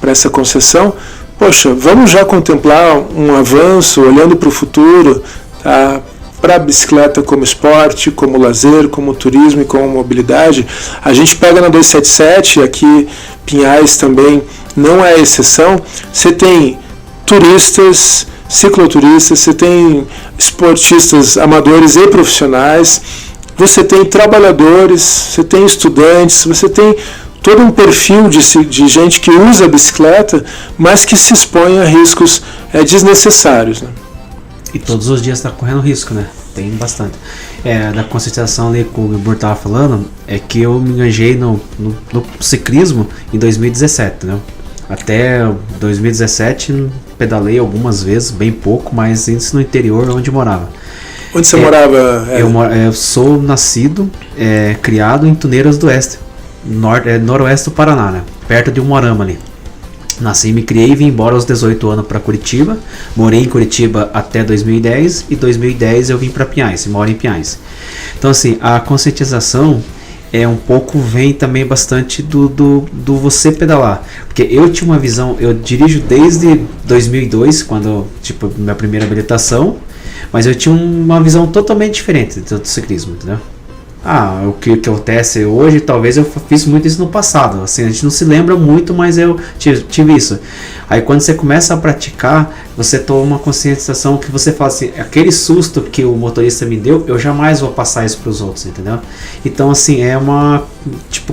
para essa concessão. Poxa, vamos já contemplar um avanço, olhando para o futuro, tá? Para a bicicleta como esporte, como lazer, como turismo e como mobilidade. A gente pega na 277, aqui Pinhais também não é exceção. Você tem turistas, cicloturistas, você tem esportistas amadores e profissionais, você tem trabalhadores, você tem estudantes, você tem todo um perfil de gente que usa a bicicleta, mas que se expõe a riscos desnecessários, né? E todos os dias está correndo risco, né? Tem bastante. Da conscientização ali que o Gibor estava falando, é que eu me engajei no ciclismo em 2017, né? Até 2017 pedalei algumas vezes, bem pouco, mas isso no interior onde eu morava. Onde você morava? Eu sou nascido, criado em Tuneiras do Oeste, noroeste do Paraná, né? Perto de Umuarama ali. Nasci, me criei e vim embora aos 18 anos para Curitiba. Morei em Curitiba até 2010 e 2010 eu vim para Pinhais, moro em Pinhais. Então assim, a conscientização vem também bastante do você pedalar. Porque eu tinha uma visão, eu dirijo desde 2002, quando, minha primeira habilitação, mas eu tinha uma visão totalmente diferente do ciclismo, entendeu? O que acontece hoje, talvez eu fiz muito isso no passado, assim, a gente não se lembra muito, mas eu tive isso. Aí quando você começa a praticar, você toma uma conscientização que você fala assim, aquele susto que o motorista me deu, eu jamais vou passar isso para os outros, entendeu? Então assim, é uma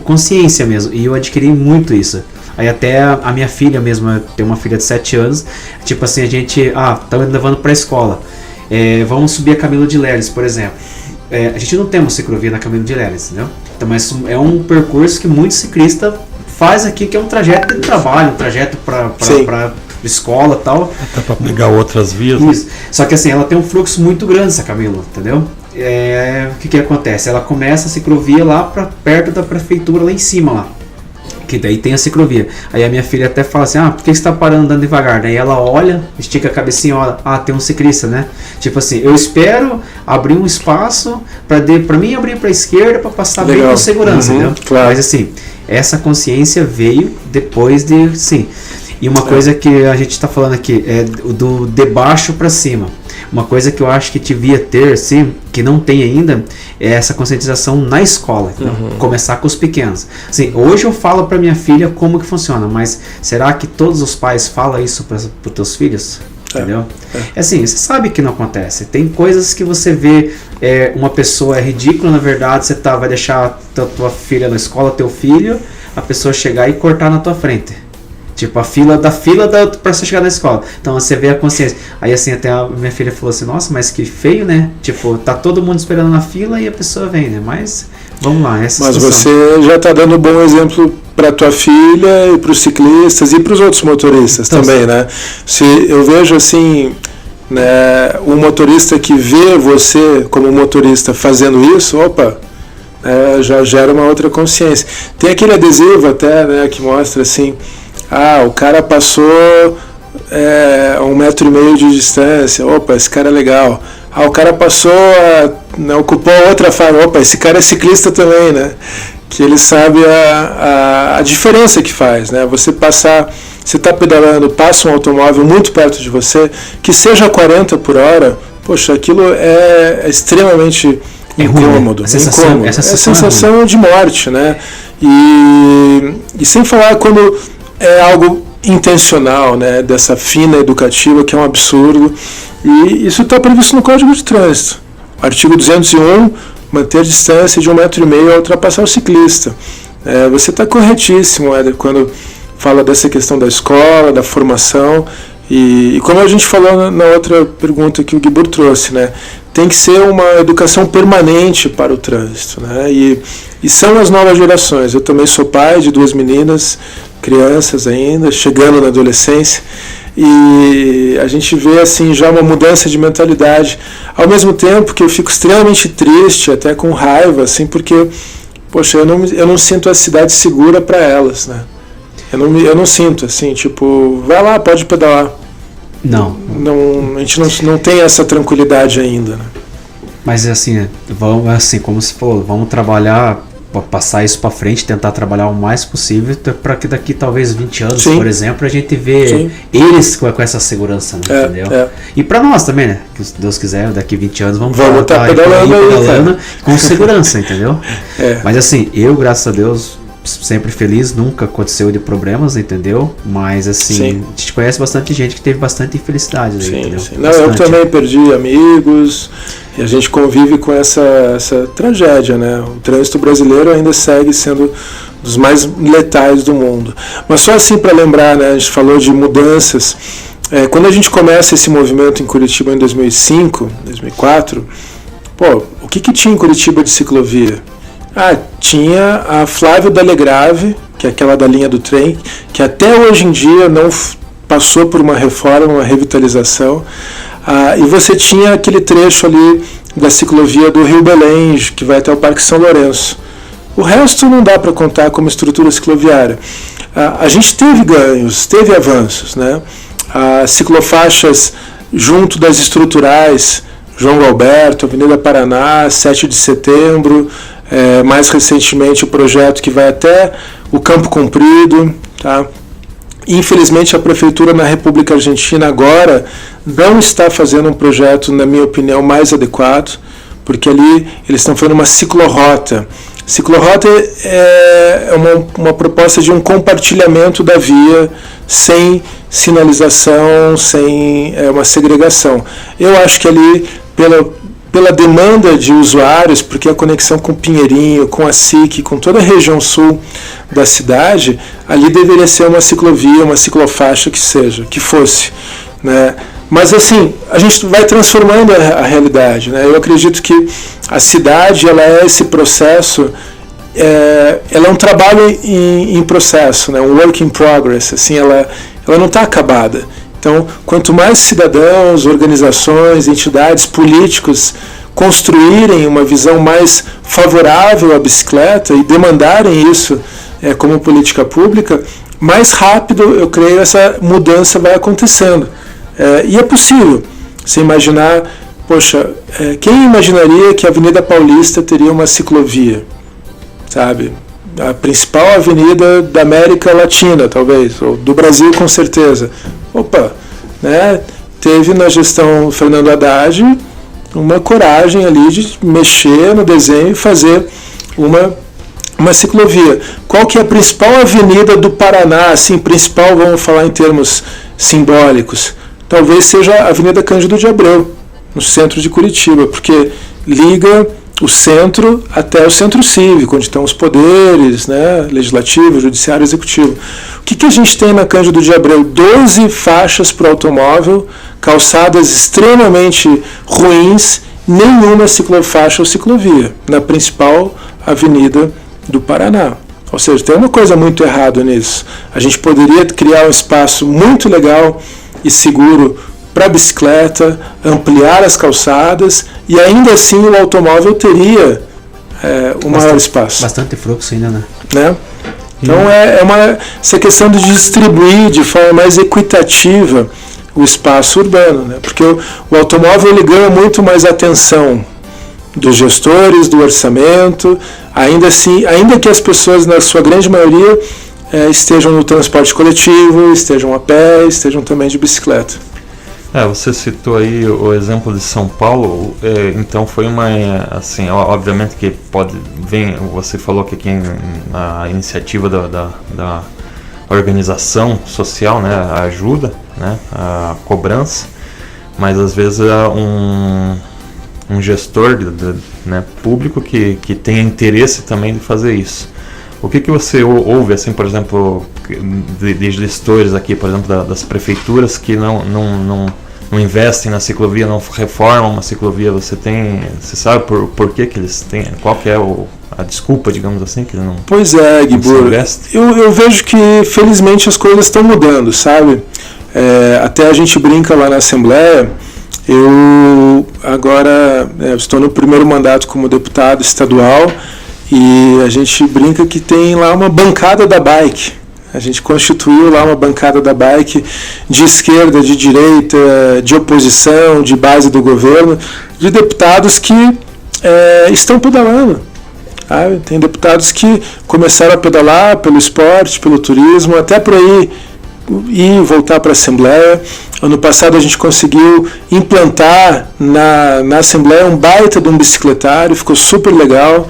consciência mesmo, e eu adquiri muito isso. Aí até a minha filha mesmo, eu tenho uma filha de 7 anos, a gente, tá levando para a escola, vamos subir a Camilo de Leles, por exemplo. A gente não tem uma ciclovia na Camilo de Leles, entendeu? Então, mas é um percurso que muitos ciclistas faz aqui, que é um trajeto de trabalho, um trajeto para escola e tal. Até para pegar outras vias. Isso. Só que assim, ela tem um fluxo muito grande, essa Camilo, entendeu? O que acontece? Ela começa a ciclovia lá perto da prefeitura, lá em cima, lá. Que daí tem a ciclovia. Aí a minha filha até fala assim, por que você está parando andando devagar? Daí ela olha, estica a cabecinha, olha, tem um ciclista, né? Tipo assim, eu espero abrir um espaço para mim abrir para a esquerda, para passar bem com segurança, entendeu? Claro. Mas assim, essa consciência veio depois de, sim. E uma coisa que a gente está falando aqui é do de baixo para cima. Uma coisa que eu acho que devia ter, sim, que não tem ainda, é essa conscientização na escola, começar com os pequenos. Assim, hoje eu falo para minha filha como que funciona, mas será que todos os pais falam isso para os teus filhos? Entendeu? Assim, você sabe que não acontece. Tem coisas que você vê, uma pessoa é ridícula, na verdade, você vai deixar tua filha na escola, teu filho, a pessoa chegar e cortar na tua frente. A fila pra você chegar na escola. Então você vê a consciência. Aí assim, até a minha filha falou assim, nossa, mas que feio, né? Tá todo mundo esperando na fila e a pessoa vem, né? Mas vamos lá, essa Mas situação. Você já está dando um bom exemplo para tua filha e para os ciclistas e para os outros motoristas então, também, né? Se eu vejo assim, né, um motorista que vê você como motorista fazendo isso, já gera uma outra consciência. Tem aquele adesivo até, né, que mostra assim, o cara passou 1,5 metro de distância, esse cara é legal. O cara passou, ocupou outra faixa, esse cara é ciclista também, né? Que ele sabe a diferença que faz, né? Você está pedalando, passa um automóvel muito perto de você, que seja 40 por hora, aquilo é extremamente incômodo. Ruim, né? É a sensação de morte, né? E sem falar quando é algo intencional, né, dessa fina educativa, que é um absurdo, e isso está previsto no Código de Trânsito. Artigo 201, manter distância de 1,5 metro ao ultrapassar o ciclista. Você está corretíssimo, Éder, quando fala dessa questão da escola, da formação, e como a gente falou na outra pergunta que o Gibor trouxe, né, tem que ser uma educação permanente para o trânsito, né? E são as novas gerações. Eu também sou pai de 2 meninas, crianças ainda, chegando na adolescência, e a gente vê assim já uma mudança de mentalidade, ao mesmo tempo que eu fico extremamente triste, até com raiva, assim, porque, poxa, eu não sinto a cidade segura para elas, né? Eu não sinto, assim, tipo, vai lá, pode pedalar. Não. A gente não tem essa tranquilidade ainda, né? Mas assim, vamos, assim, como você falou, vamos trabalhar, passar isso para frente, tentar trabalhar o mais possível para que daqui talvez 20 anos, Sim. por exemplo, a gente vê Sim. eles com essa segurança, né, entendeu? E para nós também, né? Que se Deus quiser, daqui 20 anos vamos estar pedalando com segurança, entendeu? É. Mas assim, eu, graças a Deus, sempre feliz, nunca aconteceu de problemas, entendeu? Mas assim, Sim. a gente conhece bastante gente que teve bastante infelicidade, Sim, entendeu? sim. Não, eu também perdi amigos e a gente convive com essa tragédia, né? O trânsito brasileiro ainda segue sendo dos mais letais do mundo. Mas só assim para lembrar, né? A gente falou de mudanças. Quando a gente começa esse movimento em Curitiba em 2005, 2004, pô, o que tinha em Curitiba de ciclovia? Tinha a Flávio Dalegrave, que é aquela da linha do trem, que até hoje em dia não passou por uma reforma, uma revitalização. E você tinha aquele trecho ali da ciclovia do Rio Belém, que vai até o Parque São Lourenço. O resto não dá para contar como estrutura cicloviária. A gente teve ganhos, teve avanços, né? As ciclofaixas junto das estruturais, João Galberto, Avenida Paraná, 7 de Setembro, mais recentemente o projeto que vai até o Campo Comprido, tá? Infelizmente a Prefeitura na República Argentina agora não está fazendo um projeto, na minha opinião, mais adequado, porque ali eles estão fazendo uma ciclorrota. Ciclorrota é uma proposta de um compartilhamento da via sem sinalização, sem uma segregação. Eu acho que ali, pela demanda de usuários, porque a conexão com Pinheirinho, com a SIC, com toda a região sul da cidade, ali deveria ser uma ciclovia, uma ciclofaixa que fosse, né? Mas assim, a gente vai transformando a realidade, né? Eu acredito que a cidade, ela é esse processo, ela é um trabalho em processo, né? Um work in progress, assim, ela não está acabada. Então, quanto mais cidadãos, organizações, entidades, políticos construírem uma visão mais favorável à bicicleta e demandarem isso como política pública, mais rápido, eu creio, essa mudança vai acontecendo. E é possível. Você imaginar, poxa, quem imaginaria que a Avenida Paulista teria uma ciclovia? Sabe? A principal avenida da América Latina, talvez, ou do Brasil, com certeza. Opa, né? Teve na gestão Fernando Haddad uma coragem ali de mexer no desenho e fazer uma ciclovia. Qual que é a principal avenida do Paraná, assim, principal, vamos falar em termos simbólicos? Talvez seja a Avenida Cândido de Abreu, no centro de Curitiba, porque liga o centro até o centro cívico, onde estão os poderes, né, legislativo, judiciário, executivo. O que a gente tem na Cândido de Abreu? 12 faixas para o automóvel, calçadas extremamente ruins, nenhuma ciclofaixa ou ciclovia, na principal avenida do Paraná. Ou seja, tem uma coisa muito errada nisso. A gente poderia criar um espaço muito legal e seguro para a bicicleta, ampliar as calçadas, e ainda assim o automóvel teria um maior espaço. Bastante fluxo ainda, né? Então essa questão de distribuir de forma mais equitativa o espaço urbano, né? Porque o automóvel ele ganha muito mais atenção dos gestores, do orçamento, ainda que as pessoas, na sua grande maioria, estejam no transporte coletivo, estejam a pé, estejam também de bicicleta. Você citou aí o exemplo de São Paulo, então foi assim, obviamente que você falou que aqui a iniciativa da organização social, né, ajuda, né, a cobrança, mas às vezes um gestor né, público que tem interesse também de fazer isso. O que você ouve, assim, por exemplo, de gestores aqui, por exemplo, das prefeituras que não não investem na ciclovia, não reformam uma ciclovia? Você sabe por que eles têm, qual que é a desculpa, digamos assim, que não... Pois é, Guibor, eu vejo que felizmente as coisas estão mudando, sabe? Até a gente brinca lá na Assembleia. Eu agora estou no primeiro mandato como deputado estadual e a gente brinca que tem lá uma bancada da bike. A gente constituiu lá uma bancada da bike de esquerda, de direita, de oposição, de base do governo, de deputados que estão pedalando. Sabe? Tem deputados que começaram a pedalar pelo esporte, pelo turismo, até por aí e voltar para a Assembleia. Ano passado a gente conseguiu implantar na Assembleia um baita de um bicicletário, ficou super legal,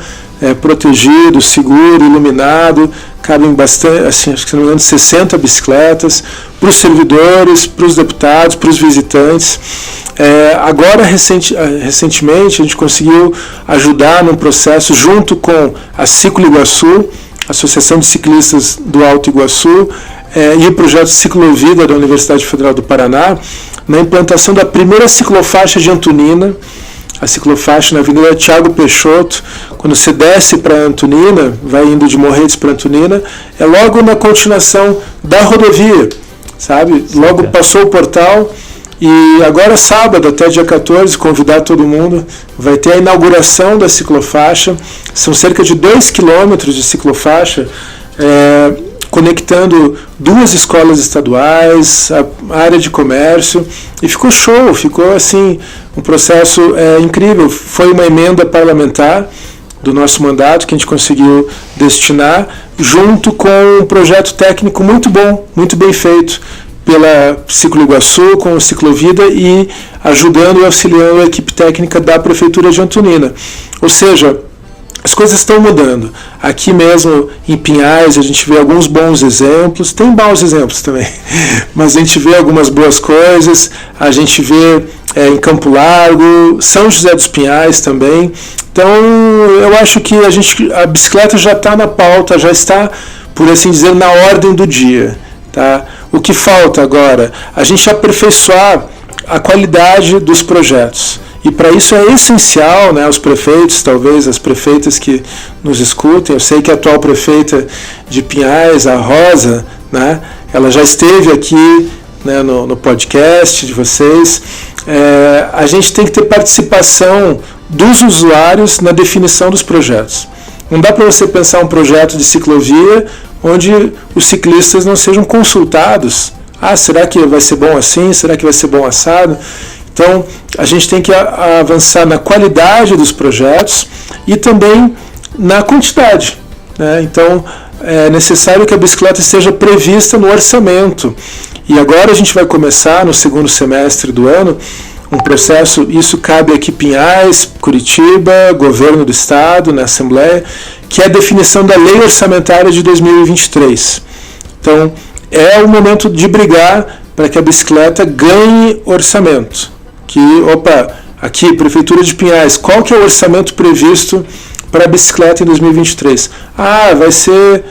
protegido, seguro, iluminado, cabem bastante, assim, acho que se não me engano, 60 bicicletas, para os servidores, para os deputados, para os visitantes. Agora, recentemente, a gente conseguiu ajudar num processo junto com a Ciclo Iguaçu, Associação de Ciclistas do Alto Iguaçu, e o projeto Ciclovida da Universidade Federal do Paraná, na implantação da primeira ciclofaixa de Antonina, a ciclofaixa na Avenida Thiago Peixoto. Quando você desce para Antonina, vai indo de Morretes para Antonina, é logo na continuação da rodovia, sabe? Logo passou o portal. E agora, sábado, até dia 14, convidar todo mundo, vai ter a inauguração da ciclofaixa. São cerca de 2 quilômetros de ciclofaixa, conectando 2 escolas estaduais, a área de comércio, e ficou show, ficou assim, um processo incrível. Foi uma emenda parlamentar do nosso mandato que a gente conseguiu destinar, junto com um projeto técnico muito bom, muito bem feito, pela Ciclo Iguaçu, com o Ciclovida, e ajudando e auxiliando a equipe técnica da Prefeitura de Antonina. Ou seja, as coisas estão mudando. Aqui mesmo em Pinhais a gente vê alguns bons exemplos, tem maus exemplos também, mas a gente vê algumas boas coisas, a gente vê em Campo Largo, São José dos Pinhais também. Então eu acho que a bicicleta já está na pauta, já está, por assim dizer, na ordem do dia. Tá? O que falta agora? A gente aperfeiçoar a qualidade dos projetos. E para isso é essencial, né, os prefeitos, talvez as prefeitas que nos escutem. Eu sei que a atual prefeita de Pinhais, a Rosa, né, ela já esteve aqui, né, no podcast de vocês. A gente tem que ter participação dos usuários na definição dos projetos. Não dá para você pensar um projeto de ciclovia onde os ciclistas não sejam consultados. Será que vai ser bom assim? Será que vai ser bom assado? Então, a gente tem que avançar na qualidade dos projetos e também na quantidade, né? Então, é necessário que a bicicleta esteja prevista no orçamento. E agora a gente vai começar, no segundo semestre do ano, um processo, isso cabe aqui Pinhais, Curitiba, Governo do Estado, na Assembleia, que é a definição da Lei Orçamentária de 2023. Então, é o momento de brigar para que a bicicleta ganhe orçamento. Aqui, Prefeitura de Pinhais, qual que é o orçamento previsto para a bicicleta em 2023? Vai ser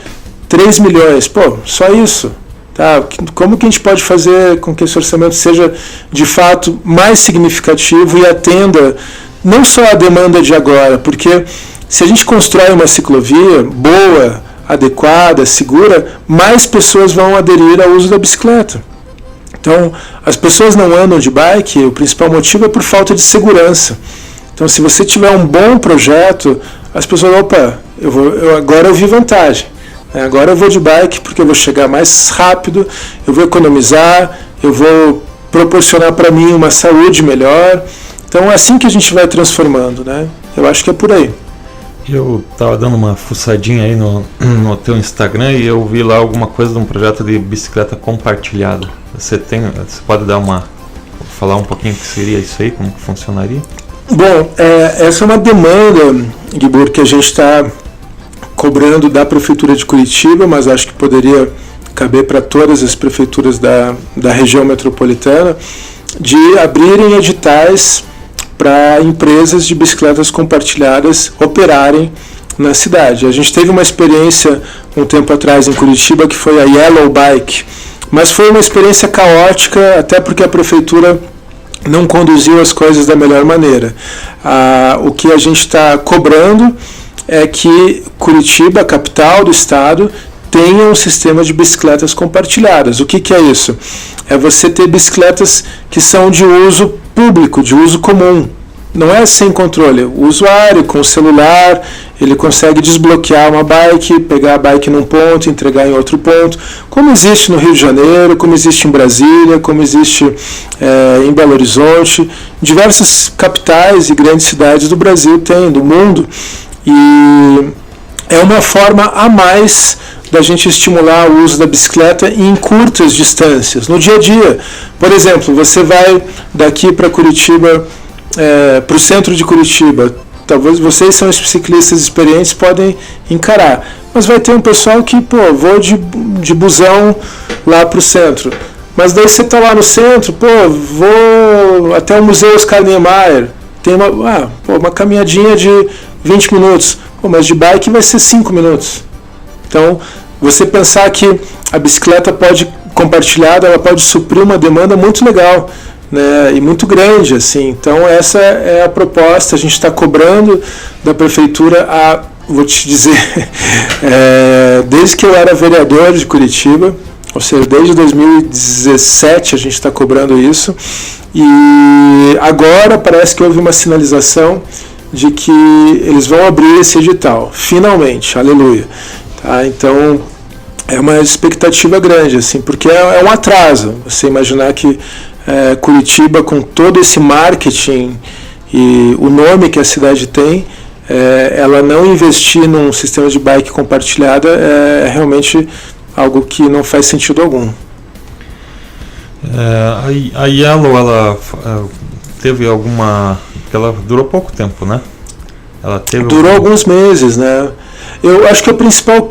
3 milhões. Só isso. Tá? Como que a gente pode fazer com que esse orçamento seja, de fato, mais significativo e atenda não só a demanda de agora? Porque se a gente constrói uma ciclovia boa, adequada, segura, mais pessoas vão aderir ao uso da bicicleta. Então, as pessoas não andam de bike, o principal motivo é por falta de segurança. Então, se você tiver um bom projeto, as pessoas, agora eu vi vantagem. Agora eu vou de bike porque eu vou chegar mais rápido, eu vou economizar, eu vou proporcionar para mim uma saúde melhor. Então é assim que a gente vai transformando, né? Eu acho que é por aí. Eu estava dando uma fuçadinha aí no teu Instagram e eu vi lá alguma coisa de um projeto de bicicleta compartilhada. Você pode falar um pouquinho o que seria isso aí, como que funcionaria? Bom, essa é uma demanda, Guibor, que a gente está cobrando da Prefeitura de Curitiba, mas acho que poderia caber para todas as prefeituras da região metropolitana, de abrirem editais para empresas de bicicletas compartilhadas operarem na cidade. A gente teve uma experiência um tempo atrás em Curitiba, que foi a Yellow Bike, mas foi uma experiência caótica, até porque a prefeitura não conduziu as coisas da melhor maneira. O que a gente está cobrando é que Curitiba, a capital do estado, tenha um sistema de bicicletas compartilhadas. O que é isso? É você ter bicicletas que são de uso público, de uso comum. Não é sem controle. O usuário, com o celular, ele consegue desbloquear uma bike, pegar a bike num ponto, entregar em outro ponto, como existe no Rio de Janeiro, como existe em Brasília, como existe em Belo Horizonte. Diversas capitais e grandes cidades do Brasil têm, do mundo. E é uma forma a mais da gente estimular o uso da bicicleta em curtas distâncias, no dia a dia. Por exemplo, você vai daqui para Curitiba, para o centro de Curitiba. Talvez vocês são ciclistas experientes, podem encarar. Mas vai ter um pessoal que, vou de busão lá para o centro. Mas daí você está lá no centro, vou até o Museu Oscar Niemeyer. Tem uma caminhadinha de 20 minutos. Mas de bike vai ser 5 minutos. Então, você pensar que a bicicleta compartilhada, ela pode suprir uma demanda muito legal, né, e muito grande, assim. Então essa é a proposta. A gente está cobrando da prefeitura vou te dizer, desde que eu era vereador de Curitiba, ou seja, desde 2017 a gente está cobrando isso, e agora parece que houve uma sinalização de que eles vão abrir esse edital, finalmente, aleluia. Tá? Então é uma expectativa grande, assim, porque é um atraso você imaginar que Curitiba, com todo esse marketing e o nome que a cidade tem, ela não investir num sistema de bike compartilhada é realmente algo que não faz sentido algum. A Yellow, ela teve alguma... Ela durou pouco tempo, né? Durou alguns meses, né? Eu acho que o principal...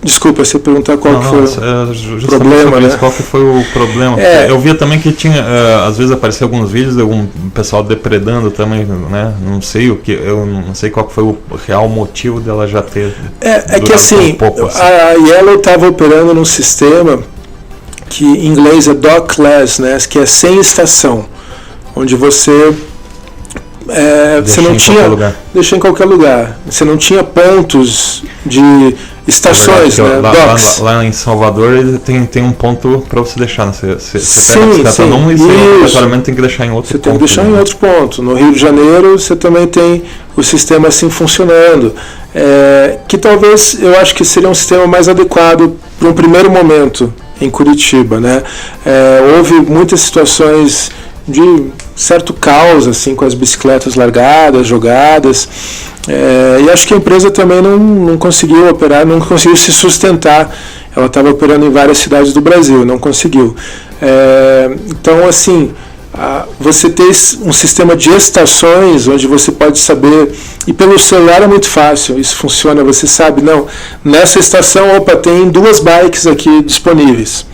Desculpa, você perguntar qual que foi o problema, né? Qual que foi o problema? Eu via também que tinha... às vezes apareciam alguns vídeos de algum pessoal depredando também, né? Não sei eu não sei qual que foi o real motivo dela já ter... É que assim, a Yellow estava operando num sistema que em inglês é dockless, né? Que é sem estação, onde você... você não tinha, deixa em qualquer lugar. Você não tinha pontos de estações, né? Lá em Salvador ele tem um ponto para você deixar, né? Você sim, pega num e você tem que deixar em outro ponto. Você tem que deixar em outro ponto. No Rio de Janeiro você também tem o sistema assim funcionando, que talvez eu acho que seria um sistema mais adequado para um primeiro momento em Curitiba, né? Houve muitas situações de certo caos assim, com as bicicletas largadas, jogadas, e acho que a empresa também não conseguiu operar, não conseguiu se sustentar. Ela estava operando em várias cidades do Brasil, não conseguiu. Então, assim, você ter um sistema de estações onde você pode saber, e pelo celular é muito fácil, isso funciona, você sabe, nessa estação, tem 2 bikes aqui disponíveis.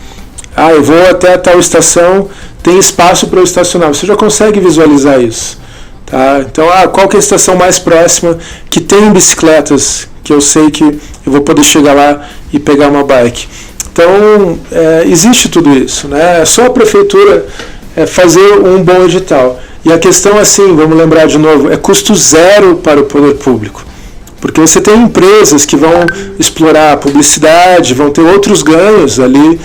Eu vou até a tal estação, tem espaço para eu estacionar. Você já consegue visualizar isso. Tá? Então, qual que é a estação mais próxima que tem bicicletas, que eu sei que eu vou poder chegar lá e pegar uma bike. Então, existe tudo isso. Né? É só a prefeitura fazer um bom edital. E a questão, assim, vamos lembrar de novo, é custo zero para o poder público. Porque você tem empresas que vão explorar a publicidade, vão ter outros ganhos ali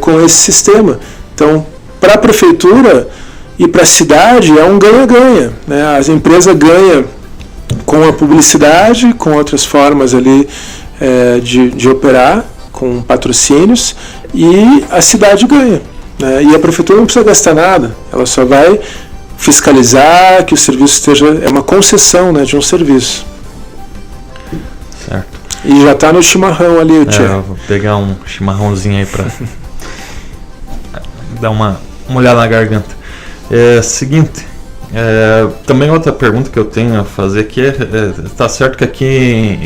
com esse sistema. Então, para a prefeitura e para a cidade é um ganha-ganha, né? A empresa ganha com a publicidade, com outras formas ali de operar, com patrocínios, e a cidade ganha, né? E a prefeitura não precisa gastar nada, ela só vai fiscalizar que o serviço esteja... É uma concessão, né, de um serviço. Certo. E já está no chimarrão ali, o Tchê. Vou pegar um chimarrãozinho aí para dar uma olhada na garganta. Seguinte, também outra pergunta que eu tenho a fazer aqui tá certo que aqui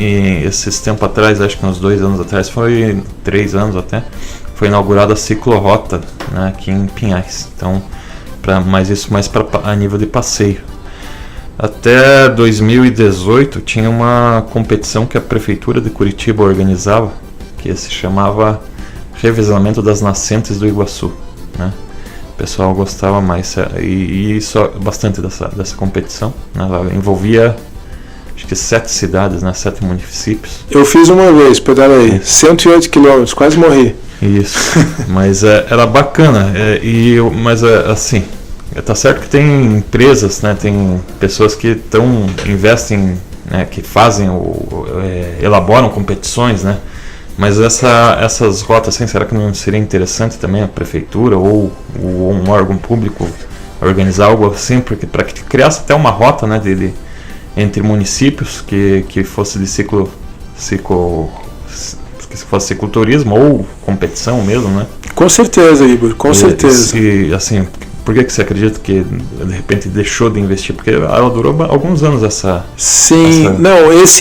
esses tempos atrás, acho que uns 2 anos atrás, 3 anos até, foi inaugurada a ciclorrota, né, aqui em Pinhais. Então, mas isso mais a nível de passeio. Até 2018 tinha uma competição que a prefeitura de Curitiba organizava, que se chamava Revezamento das Nascentes do Iguaçu, né? pessoal gostava mais. E isso, bastante dessa competição, né? Ela envolvia, acho que 7 cidades, né? 7 municípios. Eu fiz uma vez, pedalei, 108 km, quase morri. Isso, mas era bacana, mas assim, tá certo que tem empresas, né, tem pessoas que investem, né, que fazem, elaboram competições, né, mas essas rotas, assim, será que não seria interessante também a prefeitura ou um órgão público organizar algo assim, para que criasse até uma rota, né, entre municípios que fosse de se fosse cicloturismo ou competição mesmo, né? Com certeza, Igor, com certeza. E assim, por que você acredita que de repente deixou de investir? Porque ela durou alguns anos esse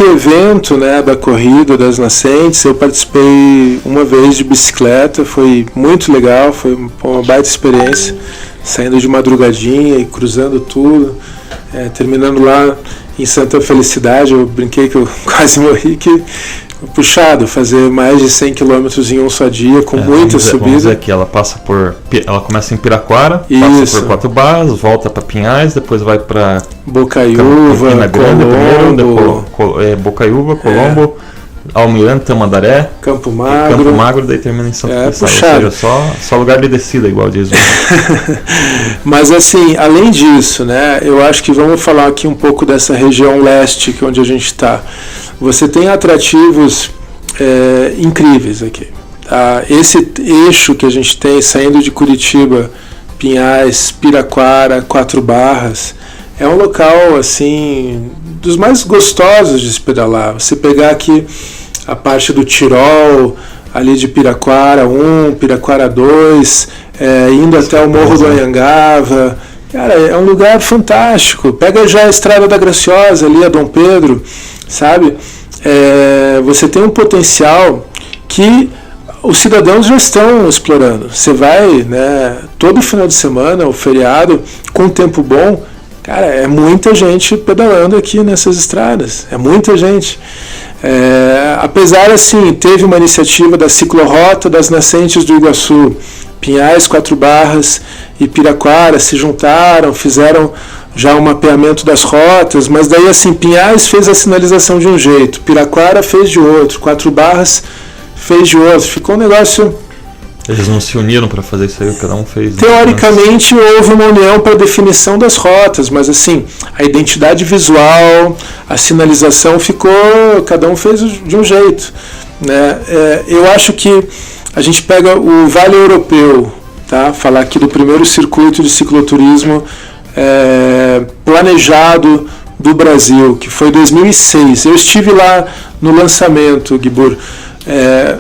evento, né, da Corrida das Nascentes, eu participei uma vez de bicicleta, foi muito legal, foi uma baita experiência, saindo de madrugadinha e cruzando tudo, terminando lá em Santa Felicidade. Eu brinquei que eu quase morri, que puxado, fazer mais de 100 km em um só dia, com muita subida. Vamos dizer que ela começa em Piraquara, passa por 4 Barras, volta para Pinhais, depois vai para Bocaiúva, Colombo, Bocaiúva, Colombo, Almirante, Tamandaré, Campo Magro, daí termina em Santa Felicidade. Puxado. Ou seja, só lugar de descida, igual diz o Mas assim, além disso, né, eu acho que vamos falar aqui um pouco dessa região leste, que é onde a gente está. Você tem atrativos incríveis aqui. Tá? Esse eixo que a gente tem saindo de Curitiba, Pinhais, Piraquara, 4 Barras, é um local assim dos mais gostosos de se pedalar. Você pegar aqui a parte do Tirol, ali de Piraquara 1, Piraquara 2, indo até o Morro do Anhangava. Cara, é um lugar fantástico. Pega já a Estrada da Graciosa ali, a Dom Pedro, sabe? Você tem um potencial que os cidadãos já estão explorando. Você vai, né, todo final de semana, o feriado, com tempo bom, cara, é muita gente pedalando aqui nessas estradas. É muita gente. Apesar, assim, teve uma iniciativa da Ciclorrota das Nascentes do Iguaçu. Pinhais, 4 Barras e Piraquara se juntaram, fizeram já o mapeamento das rotas, mas daí assim, Pinhais fez a sinalização de um jeito, Piraquara fez de outro, 4 Barras fez de outro, ficou um negócio... Eles não se uniram para fazer isso aí, cada um fez... Teoricamente houve uma união para a definição das rotas, mas assim, a identidade visual, a sinalização ficou, cada um fez de um jeito, né? Eu acho que a gente pega o Vale Europeu, tá? Falar aqui do primeiro circuito de cicloturismo planejado do Brasil, que foi em 2006. Eu estive lá no lançamento, Guibur.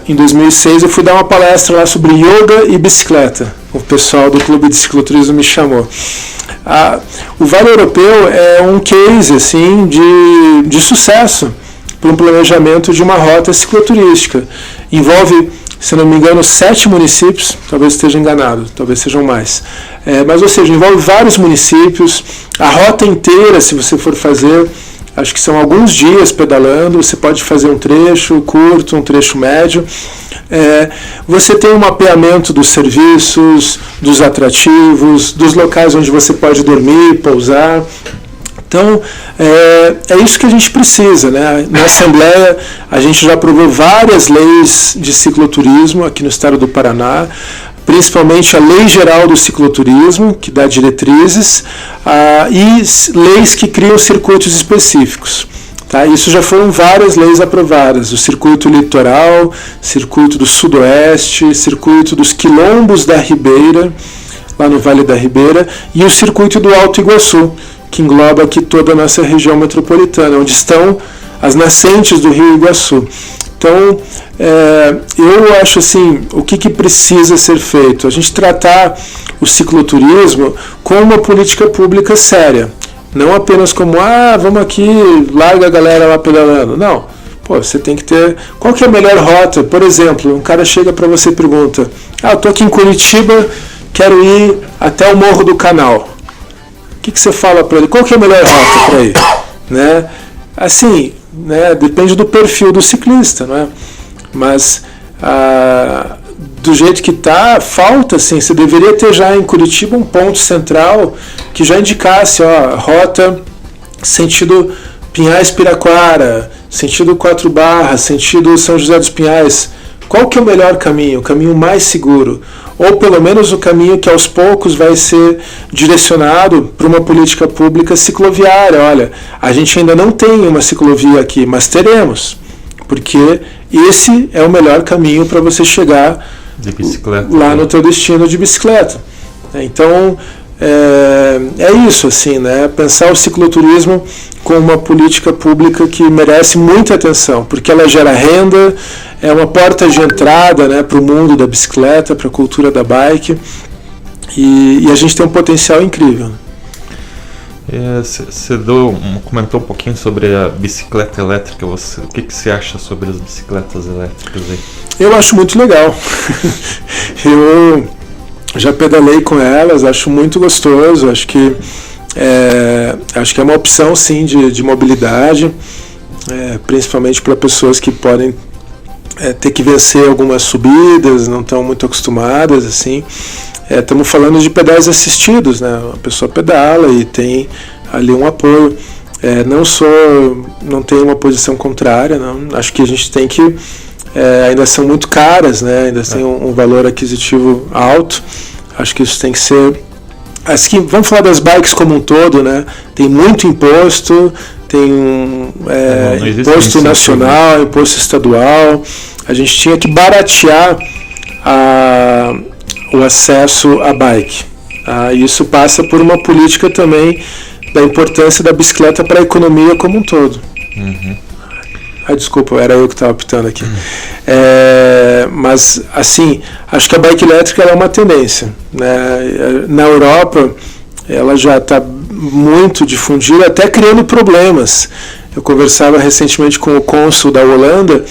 Em 2006 eu fui dar uma palestra lá sobre yoga e bicicleta. O pessoal do Clube de Cicloturismo me chamou. O Vale Europeu é um case assim, de sucesso para um planejamento de uma rota cicloturística. Envolve, se não me engano, 7 municípios, talvez esteja enganado, talvez sejam mais. Mas, ou seja, envolve vários municípios. A rota inteira, se você for fazer, acho que são alguns dias pedalando, você pode fazer um trecho curto, um trecho médio. Você tem um mapeamento dos serviços, dos atrativos, dos locais onde você pode dormir, pousar. Então, é isso que a gente precisa, né? Na Assembleia, a gente já aprovou várias leis de cicloturismo aqui no estado do Paraná, principalmente a Lei Geral do Cicloturismo, que dá diretrizes, e leis que criam circuitos específicos. Tá? Isso já foram várias leis aprovadas, o Circuito Litoral, Circuito do Sudoeste, Circuito dos Quilombos da Ribeira, lá no Vale da Ribeira, e o Circuito do Alto Iguaçu, que engloba aqui toda a nossa região metropolitana, onde estão as nascentes do Rio Iguaçu. Então, eu acho assim, o que precisa ser feito? A gente tratar o cicloturismo como uma política pública séria. Não apenas como, vamos aqui, larga a galera lá pedalando. Não. Você tem que ter... Qual que é a melhor rota? Por exemplo, um cara chega para você e pergunta, eu estou aqui em Curitiba, quero ir até o Morro do Canal. O que você fala para ele? Qual que é a melhor rota para ir? Né? Assim, né, depende do perfil do ciclista, né? Mas do jeito que está, falta, assim, você deveria ter já em Curitiba um ponto central que já indicasse, rota sentido Pinhais-Piraquara, sentido 4 Barras, sentido São José dos Pinhais. Qual que é o melhor caminho? O caminho mais seguro? Ou pelo menos o caminho que aos poucos vai ser direcionado para uma política pública cicloviária. Olha, a gente ainda não tem uma ciclovia aqui, mas teremos, porque esse é o melhor caminho para você chegar de bicicleta, lá no teu destino de bicicleta. Então, é isso, assim, né? Pensar o cicloturismo como uma política pública que merece muita atenção, porque ela gera renda, é uma porta de entrada, né, para o mundo da bicicleta, para a cultura da bike, e a gente tem um potencial incrível. Você comentou um pouquinho sobre a bicicleta elétrica. O que você acha sobre as bicicletas elétricas aí? Eu acho muito legal. Eu já pedalei com elas, acho muito gostoso, acho que é uma opção sim de mobilidade, principalmente para pessoas que podem ter que vencer algumas subidas, não estão muito acostumadas, assim. Estamos falando de pedais assistidos, né? A pessoa pedala e tem ali um apoio. Não tem uma posição contrária, não. Acho que a gente tem que ainda são muito caras, né? Ainda tem um valor aquisitivo alto. Acho que isso tem que ser. Assim, vamos falar das bikes como um todo, né? Tem muito imposto, tem imposto nacional, imposto estadual. A gente tinha que baratear o acesso à bike. Isso passa por uma política também da importância da bicicleta para a economia como um todo. Uhum. Desculpa, era eu que estava apitando aqui. Mas, assim, acho que a bike elétrica é uma tendência, né? Na Europa, ela já está muito difundida, até criando problemas. Eu conversava recentemente com o cônsul da Holanda,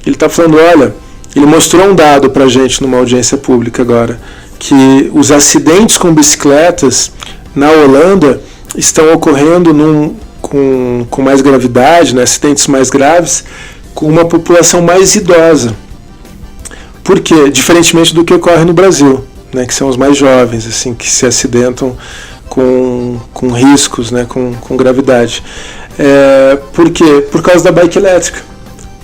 ele está falando, olha, ele mostrou um dado para a gente numa audiência pública agora, que os acidentes com bicicletas na Holanda estão ocorrendo com mais gravidade, né, acidentes mais graves, com uma população mais idosa. Por quê? Diferentemente do que ocorre no Brasil, né, que são os mais jovens, assim, que se acidentam com riscos, né, com gravidade. Por quê? Por causa da bike elétrica.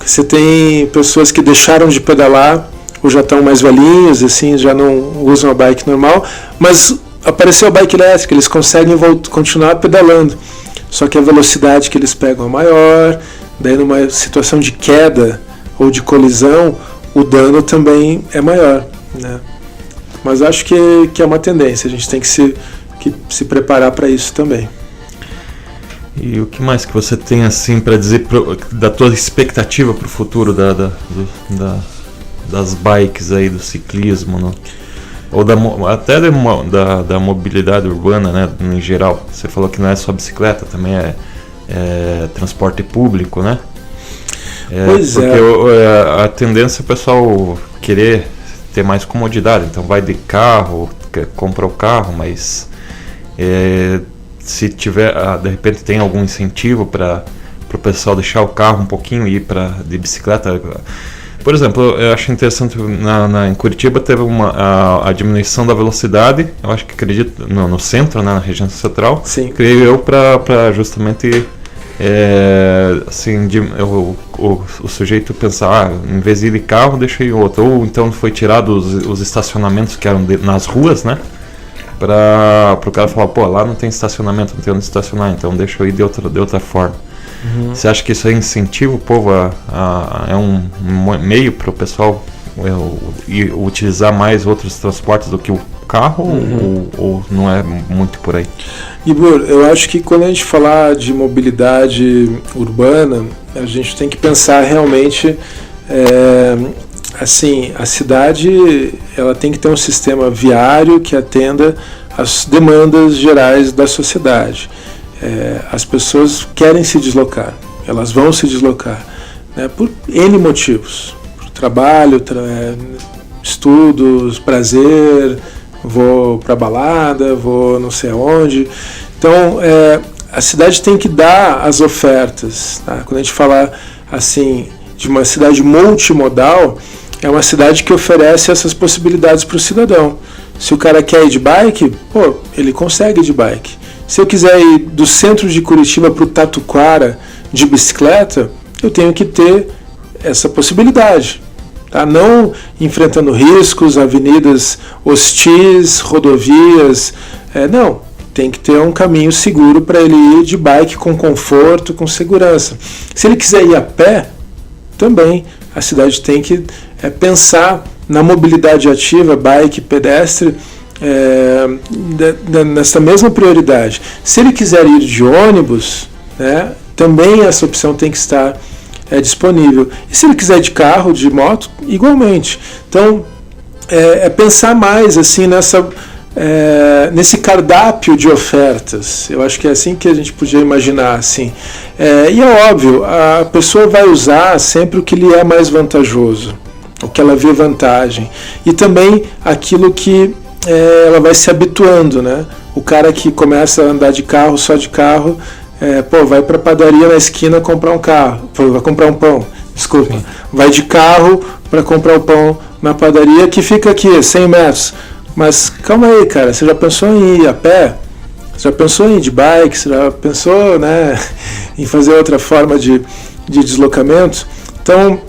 Você tem pessoas que deixaram de pedalar, ou já estão mais velhinhos, assim, já não usam a bike normal, mas apareceu a bike elétrica, eles conseguem continuar pedalando. Só que a velocidade que eles pegam é maior, daí numa situação de queda ou de colisão, o dano também é maior, né? Mas acho que é uma tendência, a gente tem que se preparar para isso também. E o que mais que você tem assim para dizer da tua expectativa para o futuro das bikes aí, do ciclismo, né? Ou até da mobilidade urbana, né, em geral? Você falou que não é só bicicleta, também é transporte público, né? Porque a tendência é o pessoal querer ter mais comodidade, então vai de carro, compra o carro, mas se tiver, de repente tem algum incentivo para o pessoal deixar o carro um pouquinho e ir de bicicleta. Por exemplo, eu acho interessante, em Curitiba teve a diminuição da velocidade, eu acho que acredito no centro, né, na região central. Sim. Creio eu para justamente assim, o sujeito pensar, em vez de ir de carro, deixa ir outro. Ou então foi tirado os estacionamentos que eram nas ruas, né? Para o cara falar, pô, lá não tem estacionamento, não tem onde estacionar, então deixa eu ir de outra forma. Uhum. Você acha que isso aí incentiva o povo é um meio para o pessoal utilizar mais outros transportes do que o carro? Uhum. ou não é muito por aí? Igor, eu acho que quando a gente falar de mobilidade urbana, a gente tem que pensar realmente assim, a cidade ela tem que ter um sistema viário que atenda às demandas gerais da sociedade. As pessoas querem se deslocar, elas vão se deslocar, né, por N motivos, por trabalho, estudos, prazer, vou para balada, vou não sei aonde. Então, a cidade tem que dar as ofertas, tá? Quando a gente fala assim de uma cidade multimodal, é uma cidade que oferece essas possibilidades para o cidadão. Se o cara quer ir de bike, ele consegue ir de bike. Se eu quiser ir do centro de Curitiba para o Tatuquara de bicicleta, eu tenho que ter essa possibilidade. Tá? Não enfrentando riscos, avenidas hostis, rodovias. Não, tem que ter um caminho seguro para ele ir de bike com conforto, com segurança. Se ele quiser ir a pé, também a cidade tem que pensar na mobilidade ativa, bike, pedestre, nessa mesma prioridade. Se ele quiser ir de ônibus, né, também essa opção tem que estar disponível. E se ele quiser de carro, de moto, igualmente. Então, pensar mais assim nesse cardápio de ofertas. Eu acho que é assim que a gente podia imaginar. Assim. E é óbvio, a pessoa vai usar sempre o que lhe é mais vantajoso, o que ela vê vantagem. E também aquilo que ela vai se habituando. Né? O cara que começa a andar de carro, só de carro, vai para a padaria na esquina comprar um carro, vai comprar um pão, desculpa. Sim. Vai de carro para comprar o pão na padaria que fica aqui, 100 metros. Mas calma aí, cara, você já pensou em ir a pé? Você já pensou em ir de bike? Você já pensou, né, em fazer outra forma de deslocamento? Então,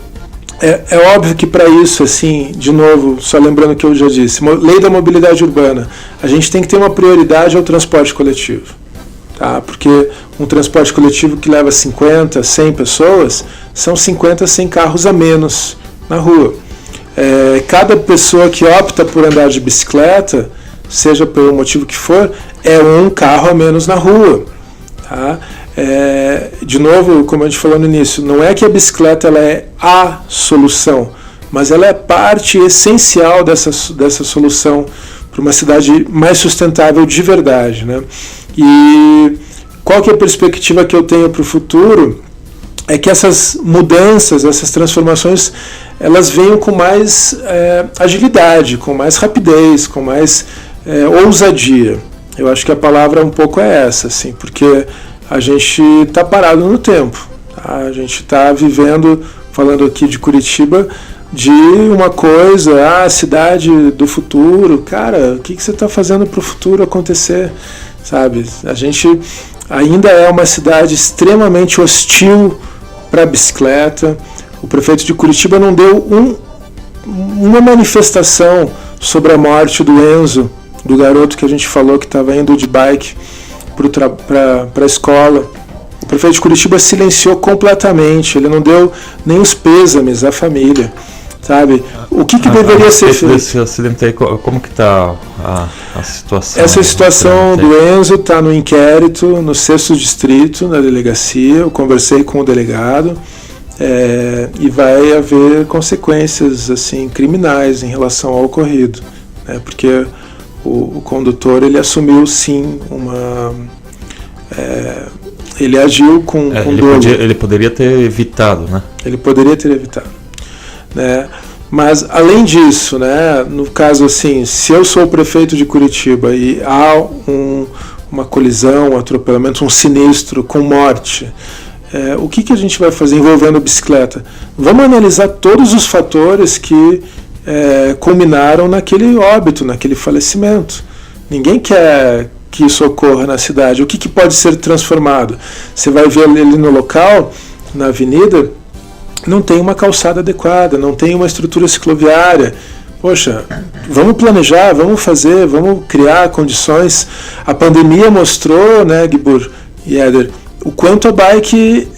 é óbvio que para isso, assim, de novo, só lembrando o que eu já disse, lei da mobilidade urbana, a gente tem que ter uma prioridade ao transporte coletivo. Tá? Porque um transporte coletivo que leva 50, 100 pessoas, são 50, 100 carros a menos na rua. Cada pessoa que opta por andar de bicicleta, seja pelo motivo que for, é um carro a menos na rua. Tá? De novo, como a gente falou no início, não é que a bicicleta ela é a solução, mas ela é parte essencial dessa solução para uma cidade mais sustentável de verdade. Né? E qual que é a perspectiva que eu tenho para o futuro? É que essas mudanças, essas transformações, elas venham com mais agilidade, com mais rapidez, com mais ousadia. Eu acho que a palavra um pouco é essa, assim, porque a gente está parado no tempo. Tá? A gente está vivendo, falando aqui de Curitiba, de uma coisa, a cidade do futuro. Cara, o que você está fazendo para o futuro acontecer? Sabe? A gente ainda é uma cidade extremamente hostil para a bicicleta. O prefeito de Curitiba não deu uma manifestação sobre a morte do Enzo, do garoto que a gente falou que estava indo de bike para a escola. O prefeito de Curitiba silenciou completamente, ele não deu nem os pêsames à família. Sabe? O que deveria ser feito? Desse acidente aí, como que está a situação? Essa situação do Enzo está no inquérito, no 6º distrito, na delegacia. Eu conversei com o delegado e vai haver consequências assim, criminais em relação ao ocorrido. Né? Porque o condutor ele assumiu sim ele agiu com dolo. Ele poderia ter evitado, né? Ele poderia ter evitado. Né? Mas além disso, né, no caso assim, se eu sou o prefeito de Curitiba e há uma colisão, um atropelamento, um sinistro com morte, o que a gente vai fazer envolvendo a bicicleta? Vamos analisar todos os fatores que culminaram naquele óbito, naquele falecimento. Ninguém quer que isso ocorra na cidade. O que pode ser transformado? Você vai ver ali no local, na avenida, não tem uma calçada adequada, não tem uma estrutura cicloviária. Poxa, vamos planejar, vamos fazer, vamos criar condições. A pandemia mostrou, né, Gibur e Éder, o quanto a bike,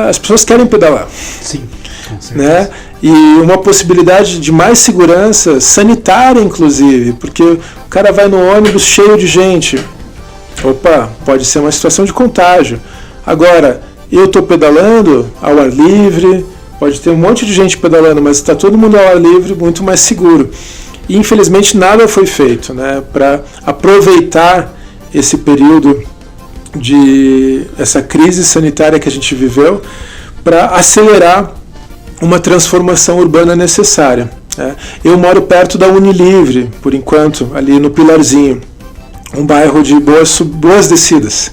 as pessoas querem pedalar. Sim, com certeza. Né? E uma possibilidade de mais segurança, sanitária inclusive, porque o cara vai no ônibus cheio de gente. Opa, pode ser uma situação de contágio. Agora, eu estou pedalando ao ar livre, pode ter um monte de gente pedalando, mas está todo mundo ao ar livre, muito mais seguro. E infelizmente nada foi feito, né, para aproveitar esse período essa crise sanitária que a gente viveu, para acelerar uma transformação urbana necessária. Né. Eu moro perto da Unilivre, por enquanto, ali no Pilarzinho. Um bairro de boas descidas.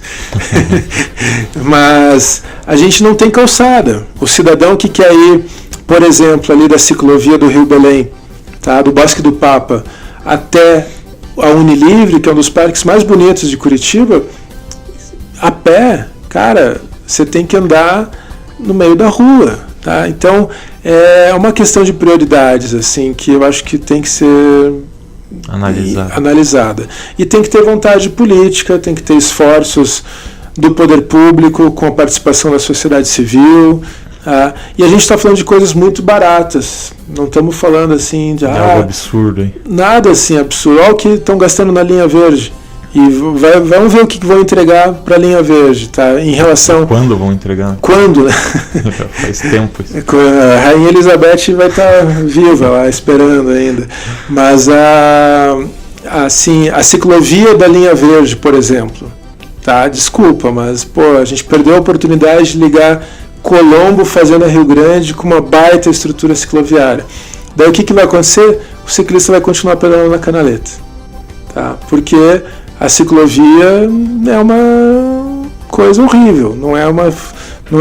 Mas a gente não tem calçada. O cidadão que quer ir por exemplo, ali da ciclovia do Rio Belém, tá? Do Bosque do Papa até a Unilivre, que é um dos parques mais bonitos de Curitiba, a pé, cara, você tem que andar no meio da rua, tá? Então, é uma questão de prioridades, assim, que eu acho que tem que ser analisada. E tem que ter vontade política, tem que ter esforços do poder público com a participação da sociedade civil. E a gente está falando de coisas muito baratas. Não estamos falando assim de algo absurdo, hein? Nada assim absurdo. Olha o que estão gastando na linha verde. E vamos ver o que vão entregar para a linha verde, tá? Em relação... Quando vão entregar? Quando, né? Já faz tempo isso. A Rainha Elizabeth vai estar viva lá, esperando ainda. Mas a ciclovia da linha verde, por exemplo, tá? Desculpa, mas a gente perdeu a oportunidade de ligar Colombo fazendo a Rio Grande com uma baita estrutura cicloviária. Daí o que vai acontecer? O ciclista vai continuar pedalando na canaleta, tá? Porque a ciclovia é uma coisa horrível, não é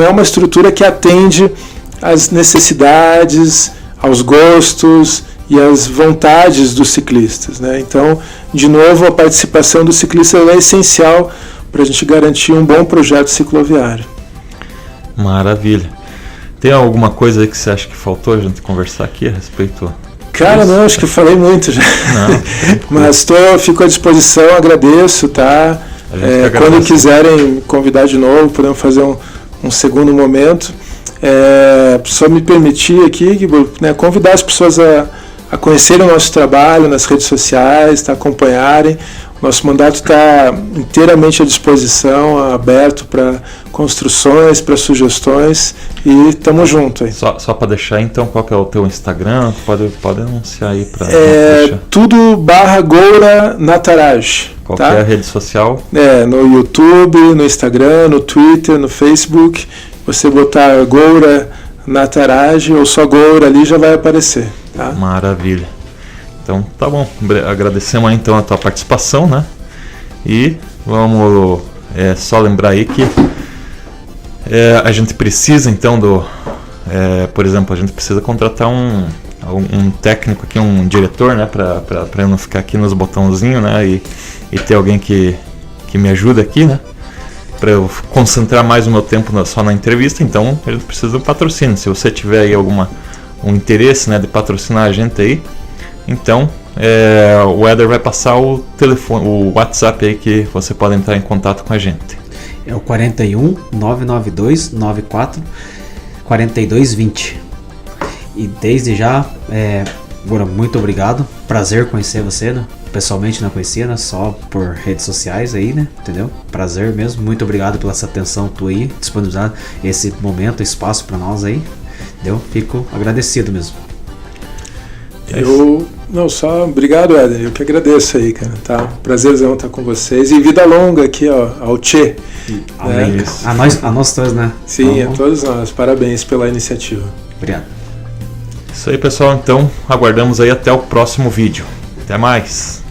uma estrutura que atende às necessidades, aos gostos e às vontades dos ciclistas, né? Então, de novo, a participação do ciclista é essencial para a gente garantir um bom projeto cicloviário. Maravilha. Tem alguma coisa aí que você acha que faltou a gente conversar aqui a respeito? Cara, não, acho que eu falei muito já. Não. Mas fico à disposição, agradeço, tá? Quando quiserem convidar de novo, podemos fazer um segundo momento. Só me permitir aqui, né, convidar as pessoas a conhecerem o nosso trabalho nas redes sociais, acompanharem. Nosso mandato está inteiramente à disposição, aberto para construções, para sugestões, e estamos juntos aí. Só para deixar, então, qual que é o teu Instagram? Pode anunciar aí para tudo /Goura Nataraj. Qualquer rede social? No YouTube, no Instagram, no Twitter, no Facebook. Você botar Goura Nataraj ou só Goura ali já vai aparecer. Tá? Maravilha. Então, tá bom. Agradecemos aí, então, a tua participação, né? E vamos só lembrar aí que a gente precisa, então, por exemplo, a gente precisa contratar um técnico aqui, um diretor, né? Para eu não ficar aqui nos botãozinhos, né? E ter alguém que me ajude aqui, né? Para eu concentrar mais o meu tempo só na entrevista. Então, a gente precisa de um patrocínio. Se você tiver aí um interesse, né, de patrocinar a gente aí, então, o Éder vai passar o telefone, o WhatsApp aí que você pode entrar em contato com a gente. É o 41 992 94 42 20. E desde já, Goura, muito obrigado. Prazer conhecer você, né? Pessoalmente não conhecia, né? Só por redes sociais aí, né? Entendeu? Prazer mesmo. Muito obrigado pela essa atenção tua aí, disponibilizar esse momento, espaço para nós aí. Entendeu? Fico agradecido mesmo. Obrigado, Éder, eu que agradeço aí, cara, tá? Prazerzão estar com vocês e vida longa aqui, ao Tchê. Amém. A nós todos, né? Sim, a todos nós, parabéns pela iniciativa. Obrigado. Isso aí, pessoal, então aguardamos aí até o próximo vídeo. Até mais!